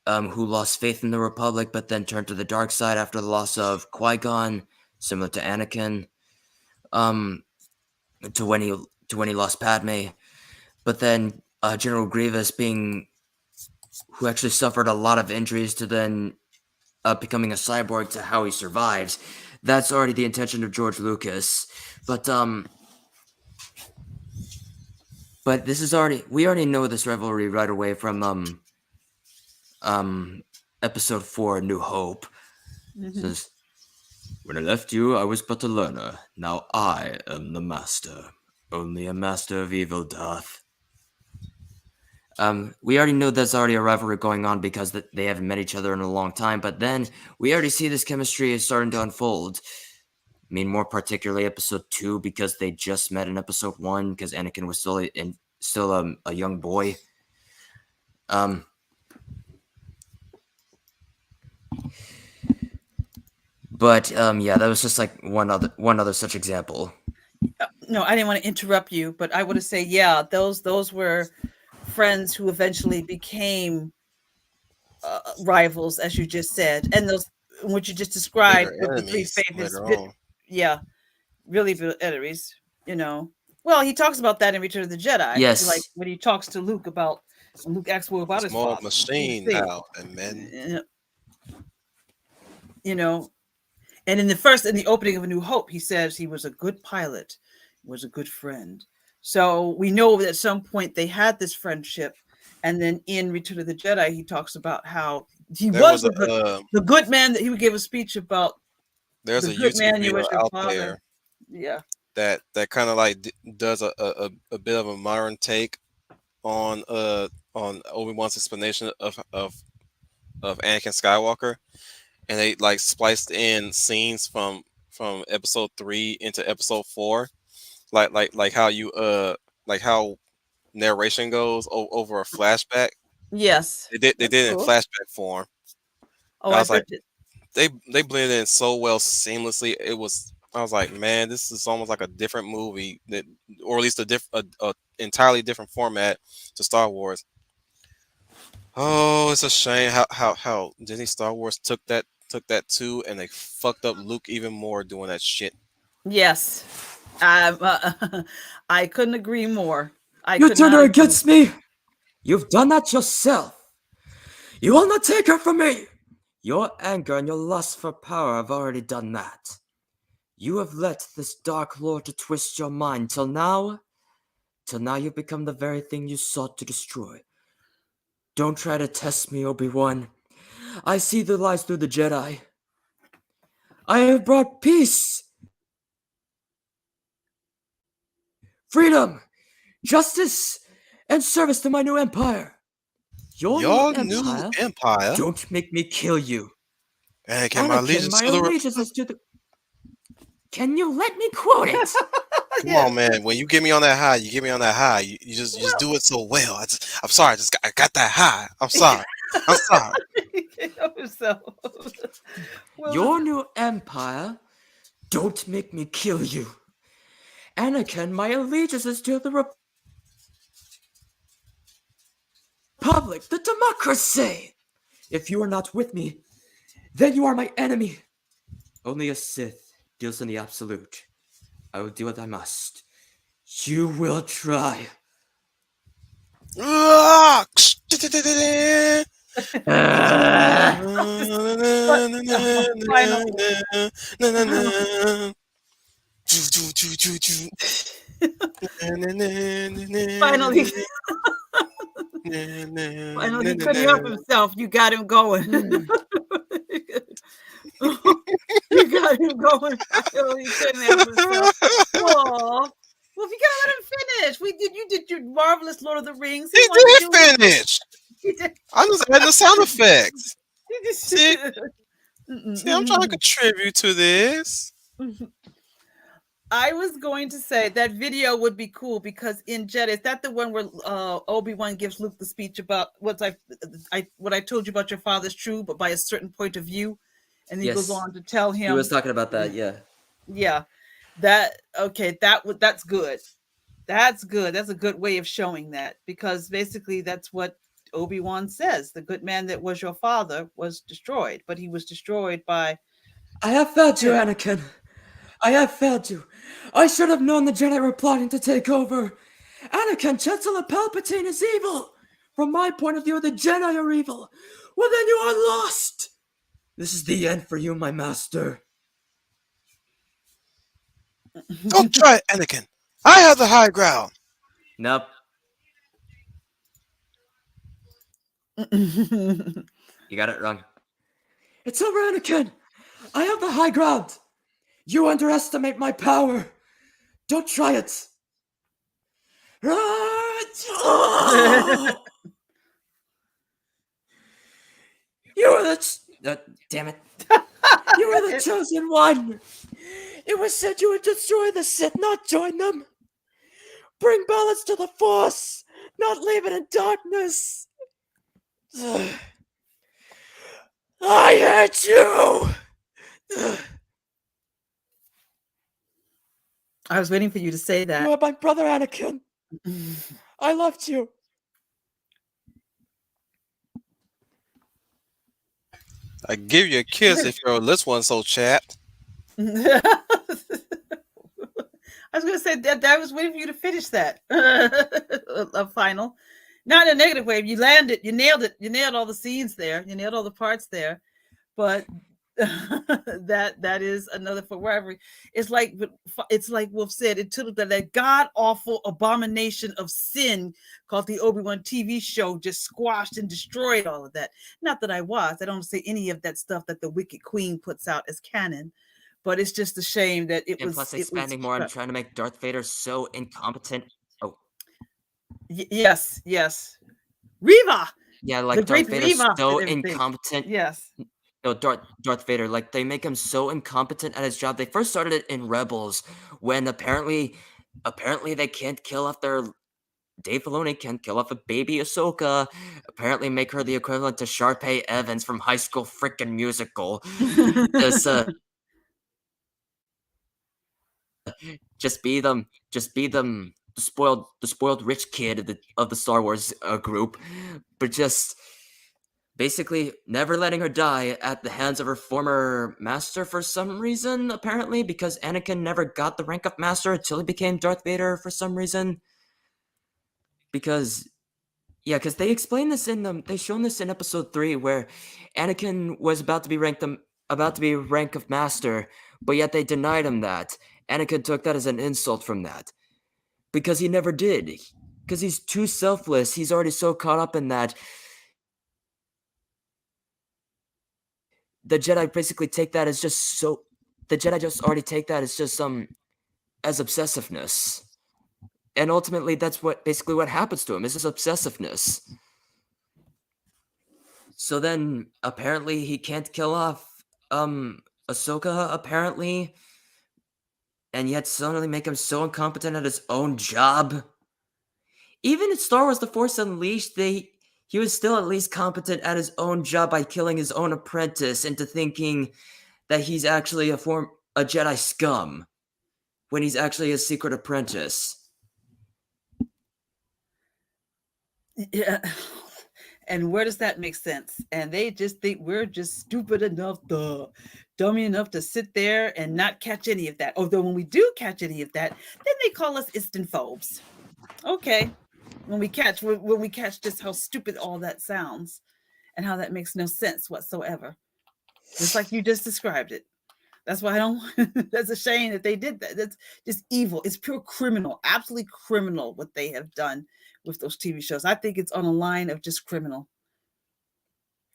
who lost faith in the Republic, but then turned to the dark side after the loss of Qui-Gon, similar to Anakin. Um, to when he lost Padme, but then General Grievous being who actually suffered a lot of injuries to then becoming a cyborg to how he survives. That's already the intention of George Lucas, but this is already we already know this rivalry right away from um episode 4, New Hope. It Mm-hmm. says, when I left you, I was but a learner. Now I am the master. Only a master of evil doth. We already know there's already a rivalry going on because they haven't met each other in a long time, but then we already see this chemistry is starting to unfold. I mean, more particularly episode 2 because they just met in episode 1 because Anakin was still a young boy. But yeah, that was just like one other such example. No, I didn't want to interrupt you, but I want to say, yeah, those were friends who eventually became rivals, as you just said, and those what you just described Bitter with the three enemies famous, later on. yeah, really bitter enemies. You know, well, he talks about that in Return of the Jedi, like Yes. when he talks to Luke about when Luke asks more about his Small father. You machine see, now and men. you know, and in the opening of A New Hope, he says he was a good pilot, was a good friend. So we know that at some point they had this friendship, and then in Return of the Jedi, he talks about how he There was was a the good man that he would give a speech about there's the a good YouTube man you video was your out father. there Yeah. that kind of like does a bit of a modern take on Obi-Wan's explanation of Anakin Skywalker, and they like spliced in scenes from episode 3 into episode 4, like how you like how narration goes over a flashback. Yes. They That's did it in cool. flashback form. Oh, I I was like, bet it. they blended in so well seamlessly. I was like, man, this is almost like a different movie that, or at least a entirely different format to Star Wars. Oh, it's a shame how Disney Star Wars took that too, and they fucked up Luke even more doing that shit. Yes. I couldn't agree more. I You could turned not her agree. against me. You've done that yourself. You will not take her from me. Your anger and your lust for power have already done that. You have let this dark lord to twist your mind till now you've become the very thing you sought to destroy. Don't try to test me, Obi-Wan. I see the lies through the Jedi. I have brought peace, freedom, justice, and service to my new empire. Your new Your new empire? empire, Don't make me kill you. and can my Anakin, allegiance my to the allegiance is to the... Can you let me quote it? Come on, man. When you get me on that high, you get me on that high. You just Well, do it so well. I'm sorry. I got that high. I'm sorry. I'm sorry. so, well, Your new empire? Don't make me kill you. Anakin, my allegiance is to the Republic, the democracy. If you are not with me, then you are my enemy. Only a Sith deals in the absolute. I will do what I must. You will try. Ah! finally, finally, finally, he couldn't help himself. You got him going. You got him going. Finally, he couldn't help himself. Oh, well, if you gotta let him finish. You did your marvelous Lord of the Rings. He He wanted to did do. finish. He did. I just added the sound effects. He just. See, I'm trying to contribute to this. I was going to say that video would be cool because in Jedi, is that the one where Obi-Wan gives Luke the speech about what I told you about your father's true, but by a certain point of view, and he goes Yes. on to tell He him. was talking about that, yeah. Yeah, that's good. That's good. That's a good way of showing that because basically that's what Obi-Wan says. The good man that was your father was destroyed, but he was destroyed by. I have failed you, Anakin. I have failed you. I should have known the Jedi were plotting to take over. Anakin, Chancellor Palpatine is evil. From my point of view, the Jedi are evil. Well, then you are lost. This is the end for you, my master. Don't try it, Anakin. I have the high ground. Nope. You got it wrong. It's over, Anakin. I have the high ground. You underestimate my power. Don't try it. You are damn it. You are the chosen one. It was said you would destroy the Sith, not join them. Bring balance to the Force, not leave it in darkness. I hate you. I was waiting for you to say You that. are my brother Anakin. I loved you. I give you a kiss if you're this one so chapped. I was going to say that I was waiting for you to finish that. A final. Not in a negative way. You landed, you nailed it. You nailed all the scenes there. You nailed all the parts there. But that is another for rivalry. It's like Wolf said, it took that god awful abomination of sin called the Obi-Wan TV show just squashed and destroyed all of that. Not that I don't say any of that stuff that the Wicked Queen puts out as canon. But it's just a shame that it And was. plus, It was. expanding more on trying to make Darth Vader so incompetent. Oh, Yes, yes. Riva, yeah, the like Darth great Vader's Riva, so and everything. incompetent. Yes. No, Darth Vader, like they make him so incompetent at his job. They first started it in Rebels when apparently they can't kill off their Dave Filoni can't kill off a baby Ahsoka. Apparently make her the equivalent to Sharpay Evans from High School Frickin' Musical. Just just be them the spoiled rich kid of the Star Wars group, but just basically never letting her die at the hands of her former master for some reason, apparently, because Anakin never got the rank of master until he became Darth Vader for some reason. Because because they explained this they shown this in episode 3 where Anakin was about to be rank of master, but yet they denied him that. Anakin took that as an insult from that. Because he never did. Because he's too selfless. He's already so caught up in that. The Jedi basically take that as just so. The Jedi just already take that as just as obsessiveness, and ultimately that's what happens to him is his obsessiveness. So then apparently he can't kill off Ahsoka apparently, and yet suddenly make him so incompetent at his own job. Even in Star Wars: The Force Unleashed, he was still at least competent at his own job by killing his own apprentice into thinking that he's actually a Jedi scum when he's actually a secret apprentice. Yeah. And where does that make sense? And they just think we're just stupid enough, dummy enough to sit there and not catch any of that. Although when we do catch any of that, then they call us Istanphobes. Okay. When we catch just how stupid all that sounds and how that makes no sense whatsoever. Just like you just described it. That's why I don't. That's a shame that they did that. That's just evil. It's pure criminal, absolutely criminal what they have done with those TV shows. I think it's on a line of just criminal.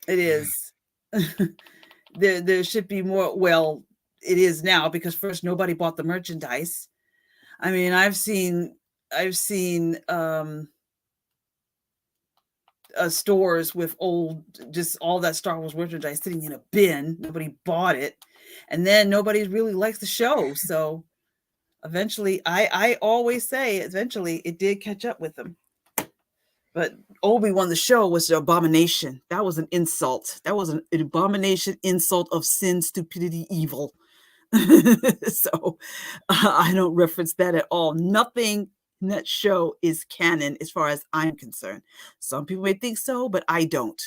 It is. There should be more. Well, it is now because first nobody bought the merchandise. I mean, I've seen stores with just all that Star Wars merchandise sitting in a bin. Nobody bought it, and then nobody really likes the show. So eventually, I always say eventually it did catch up with them. But Obi-Wan, the show, was an abomination. That was an insult. That was an abomination, insult of sin, stupidity, evil. So I don't reference that at all. Nothing in that show is canon as far as I'm concerned. Some people may think so, but I don't.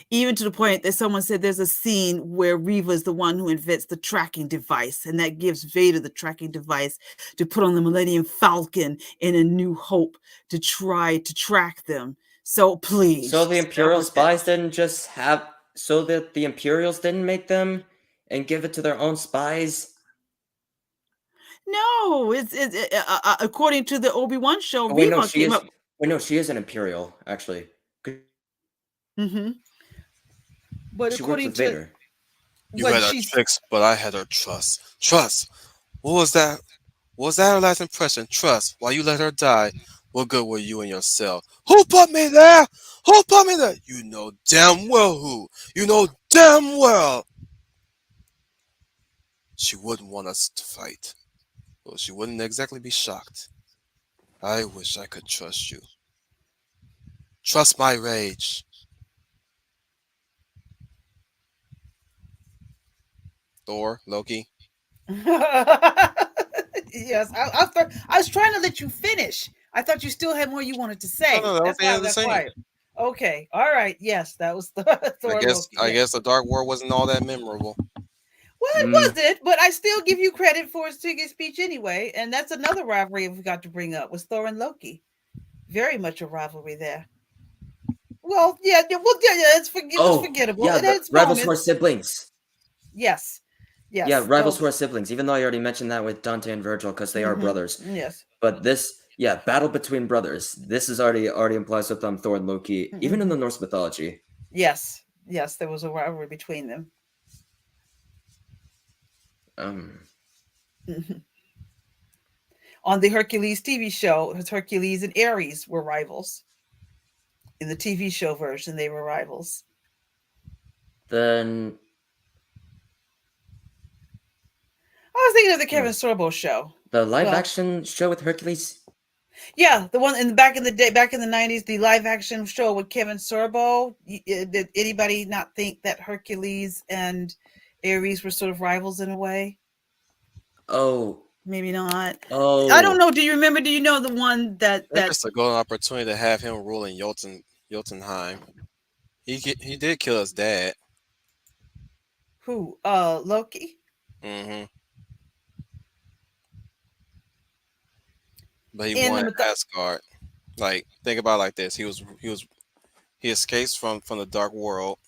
Even to the point that someone said there's a scene where Reva is the one who invents the tracking device, and that gives Vader the tracking device to put on the Millennium Falcon in A New Hope to try to track them. So please. So the Imperial spies didn't just have. So that the Imperials didn't make them and give it to their own spies? No, it's according to the Obi-Wan show, Oh, wait, Reva no, she came is. up. Wait, no, she is an Imperial, actually. Mm-hmm. But She works according with to Vader. You had her tricks, but I had her trust. Trust. What was that? What was that her last impression? Trust. Why you let her die? What good were you in your cell? Who put me there? Who put me there? You know damn well who. You know damn well. She wouldn't want us to fight. Well, she wouldn't exactly be shocked. I wish I could trust you. Trust my rage. Thor, Loki. Yes, I was trying to let you finish. I thought you still had more you wanted to No, say. no, that was That's the why end I of the got scene. quiet. Okay, all right. Yes, that was I Thor guess Loki. I Yeah. guess the Dark World wasn't all that memorable. Well, it Mm, wasn't, but I still give you credit for his ticket speech anyway. And that's another rivalry we got to bring up was Thor and Loki. Very much a rivalry there. Well, yeah, yeah, well, yeah, yeah, it was oh, forgettable. yeah, It had the its rivals who are moments. siblings. Yes, Yeah, yes. rivals Oh, who are siblings. Even though I already mentioned that with Dante and Virgil because they are brothers. yes. But this, yeah, battle between brothers. This is already implies with Thor and Loki, even in Hmm. the Norse mythology. Yes, yes. There was a rivalry between them. Um, Mhm. On the Hercules TV show, Hercules and Ares were rivals. In the TV show version, they were rivals. then I was thinking of the hmm, Kevin Sorbo show. the live Well, action show with Hercules. yeah, the one in back in the day, back in the '90s, the live action show with Kevin Sorbo. Did anybody not think that Hercules and Ares were sort of rivals in a way? Oh, Maybe not. I don't oh, know. Do you remember? Do you know the one They missed a golden opportunity to have him ruling Jotunheim. He did kill his dad. who Loki Hmm. But he in the wanted myth- Asgard. Like think about it like this. He escapes from the dark world.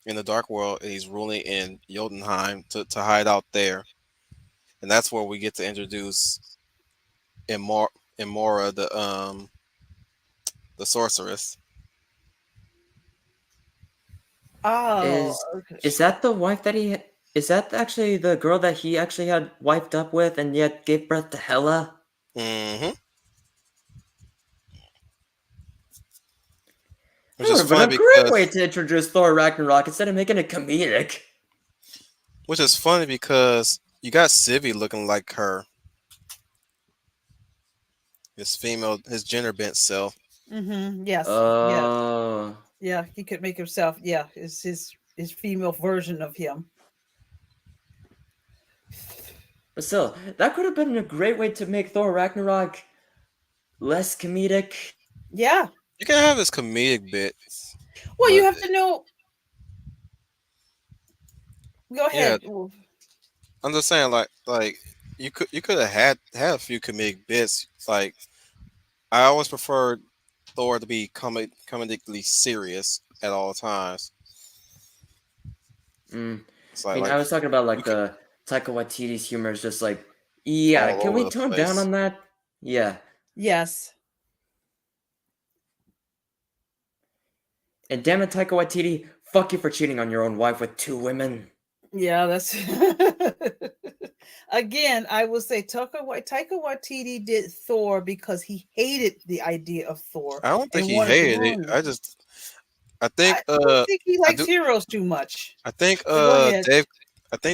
In the dark world, he's ruling in Jotunheim to hide out there, and that's where we get to introduce Imor- Imora, the sorceress. Oh, is okay. is that the wife that he? Is that actually the girl that he actually had wifed up with and yet gave birth to Hela? Hmm. Which That is would have been funny a great way because to introduce Thor Ragnarok instead of making it comedic. you got Sivy looking like her, his gender bent self. Yes, yes, Oh, yeah. He could make himself. Yeah, is his female version of him. but still, that could have been a great way to make Thor Ragnarok less comedic. Yeah. You can have his comedic bits, Well, you but have to know. Go yeah, ahead. Well, I'm just saying like you could have had a few comedic bits. Like I always preferred Thor to be comedically serious at all times. Mm. It's I mean, like I was talking about you like could the Taika Waititi's humor is just like, yeah, all can over we the tone down place. on that? Yeah. yes. And damn it, Taika Waititi, fuck you for cheating on your own wife with two women. Yeah, that's again. I will say Taika Waititi did Thor because he hated the idea of Thor I don't think and he wanted to hated it. ruin it. I I think don't think he I likes do heroes too much. I think But go ahead.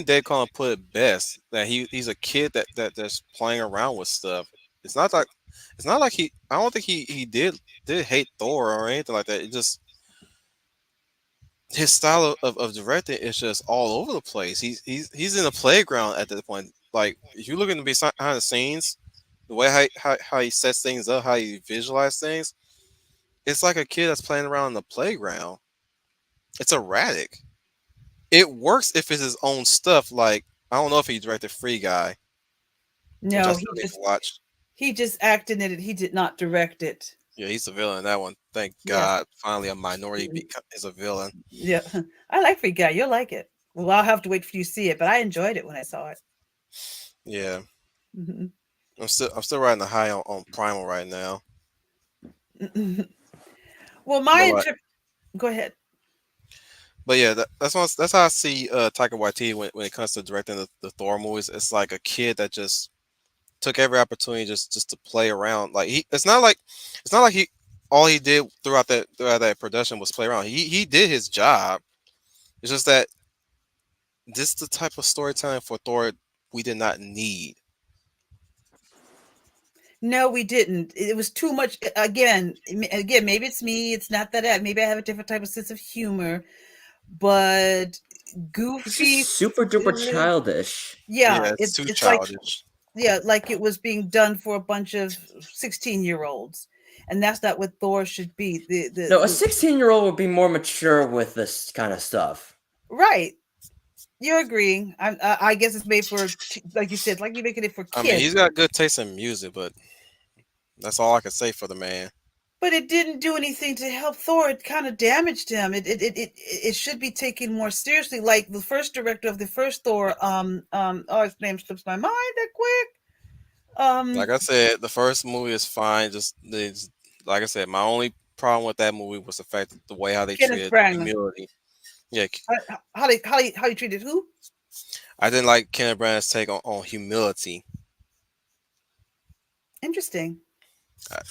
Dave Cullen put it best that he's a kid that's playing around with stuff. It's not like I don't think he did hate Thor or anything like that. It just his style of directing is just all over the place. He's in a playground at that point. Like if you look in behind the scenes, the way how he sets things up, how he visualize things, it's like a kid that's playing around in the playground. It's erratic. It works if it's his own stuff. Like I don't know if he directed Free Guy, which I No, still need to watch. he just acted in it. He did not direct it. Yeah, he's the villain in that one. Thank Yes. God, finally a minority is a villain. Yeah. I like Free Guy. You'll like it. Well, I'll have to wait for you to see it, but I enjoyed it when I saw it. Yeah, Mhm. I'm still riding the high on Primal right now. Well, But like, go ahead. but yeah, that's how I see Taika Waititi when it comes to directing the Thor movies. It's like a kid that just took every opportunity just to play around. Like it's not like he all he did throughout that production was play around. He did his job. It's just that this is the type of storytelling for Thor we did not need. No, we didn't. It was too much. Again, maybe it's me. It's not that maybe I have a different type of sense of humor, but He's just goofy, super duper silly. childish. Yeah, Yeah, it's too it's like childish. yeah, like it was being done for a bunch of 16-year-olds, and that's not what Thor should be. No, a 16-year-old would be more mature with this kind of stuff. Right. You're agreeing. I guess it's made for, like you said, like you're making it for I mean, kids. he's got good taste in music, but that's all I can say for the man. But it didn't do anything to help Thor. It kind of damaged him. It should be taken more seriously. Like the first director of the first Thor, oh, his name slips my mind that quick. Like I said, the first movie is fine. Like I said, my only problem with that movie was the fact that the way how they Kenneth treated Branagh. humility. Yeah, How they treated who? I didn't like Kenneth Branagh's take on humility. Interesting.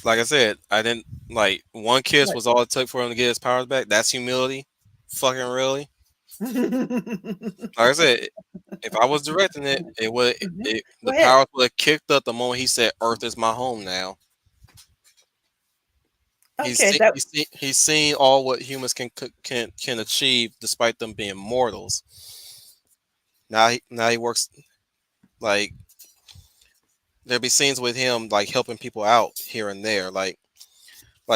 Like I said, I didn't like one kiss What? was all it took for him to get his powers back. That's humility. Fucking really. Like I said, if I was directing it, Mhm. Go the ahead. powers would have kicked up the moment he said, "Earth is my home now." Okay, that He's seen all what humans can achieve despite them being mortals. Now he works like there'll be scenes with him like helping people out here and there. Like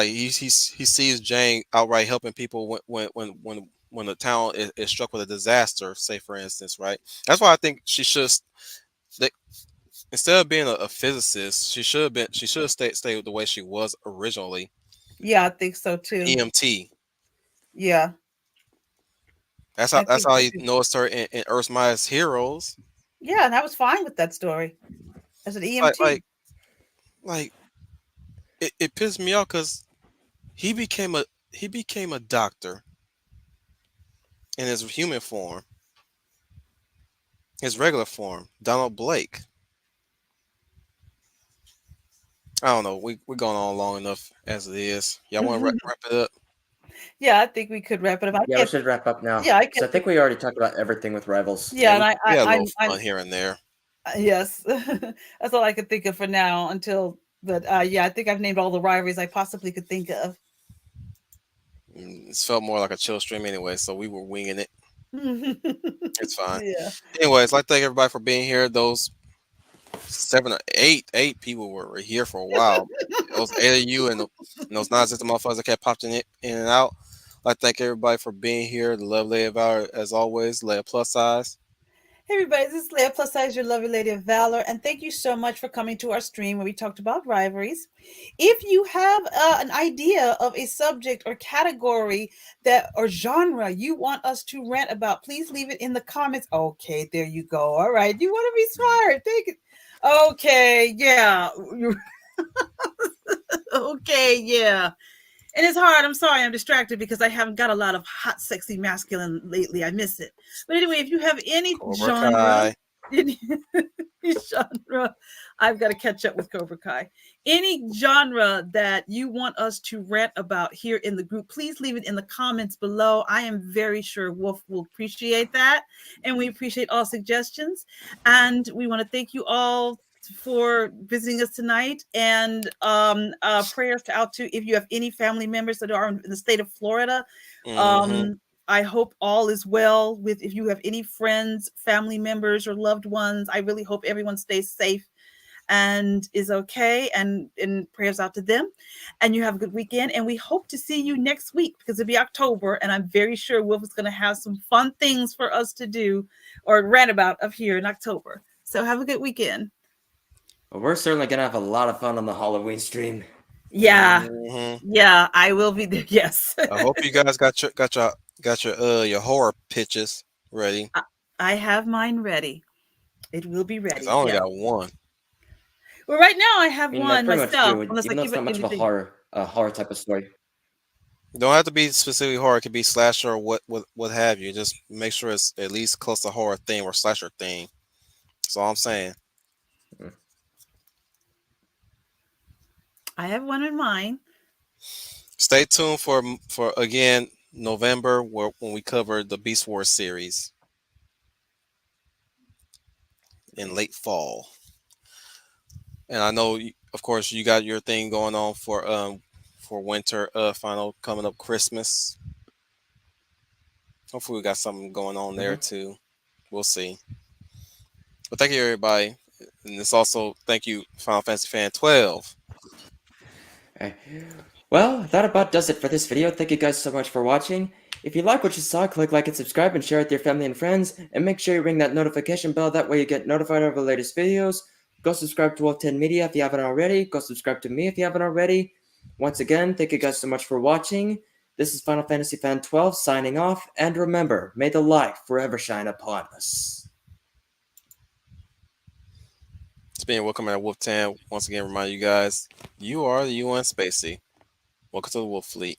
he sees Jane outright helping people when the town is struck with a disaster. Say for instance, right? That's why I think they, instead of being a physicist, she should have stayed the way she was originally. yeah, I think so too. EMT. Yeah, I That's think how so he too. noticed her in Earth's Mightiest Heroes. Yeah, and I was fine with that story as an Like EMT. like like it pissed me off because he became a doctor in his human form, his regular form. Donald Blake. I don't know. We're going on long enough as it is. Y'all want to wrap it up? Yeah, I think we could wrap it up. I Yeah, we can't. should wrap up now Yeah, I because I can't think. think we already talked about everything with rivals. Yeah, Yeah, and we had a little I'm fun here and there. yes, that's all I could think of for now. Until, but yeah, I think I've named all the rivalries I possibly could think of. It felt more like a chill stream anyway, so we were winging it. It's fine. Yeah. Anyways, I'd like to thank everybody for being here. Those seven or eight people were here for a while. Those eight of you and those nonsense motherfuckers that kept popping in and out. I'd like to thank everybody for being here. The love lady of valor, as always, lay a plus size. Hey everybody, this is Leah Plus Size, your lovely lady of valor, and thank you so much for coming to our stream where we talked about rivalries. If you have an idea of a subject or category that or genre you want us to rant about, please leave it in the comments. Okay, there you go. All right, you want to be smart? Take it. Okay, yeah. Okay, yeah. And it's hard. I'm sorry, I'm distracted because I haven't got a lot of hot, sexy, masculine lately. I miss it. But anyway, if you have any Cobra genre, Kai. any genre, I've got to catch up with Cobra Kai. Any genre that you want us to rant about here in the group, please leave it in the comments below. I am very sure Wolf will appreciate that. And we appreciate all suggestions. And we want to thank you all for visiting us tonight, and prayers out to if you have any family members that are in the state of Florida. Mm-hmm. I hope all is well with if you have any friends, family members, or loved ones. I really hope everyone stays safe and is okay, and prayers out to them, and you have a good weekend, and we hope to see you next week because it'll be October, and I'm very sure Wolf is going to have some fun things for us to do or rant about up here in October. So have a good weekend. But we're certainly gonna have a lot of fun on the Halloween stream. Yeah. Mm-hmm. Yeah, I will be there. Yes. I hope you guys got your horror pitches ready. I have mine ready. It will be 'Cause I ready. only Yes. got one. Well, right now I I have mean, I one pretty much myself, do, unless I even though give it's it not much of a anything. horror type of story. Don't have to be specifically horror. It could be slasher or what have you. Just make sure it's at least close to horror theme or slasher theme. That's all I'm saying. Mm. I have one in mind. Stay tuned for again November when we cover the Beast Wars series in late fall. And I know, of course, you got your thing going on for winter final coming up Christmas. Hopefully, we got something going on there Mm-hmm. too. We'll see. But thank you, everybody. And this also thank you, Final Fantasy Fan 12. Alright. Well, that about does it for this video. Thank you guys so much for watching. If you like what you saw, click like and subscribe and share with your family and friends. And make sure you ring that notification bell. That way you get notified of the latest videos. Go subscribe to Wolf 10 Media if you haven't already. Go subscribe to me if you haven't already. Once again, thank you guys so much for watching. This is Final Fantasy Fan 12 signing off. And remember, may the light forever shine upon us. It's being welcome at Wolf 10. Once again, remind you guys, you are the UN Spacey. Welcome to the Wolf Fleet.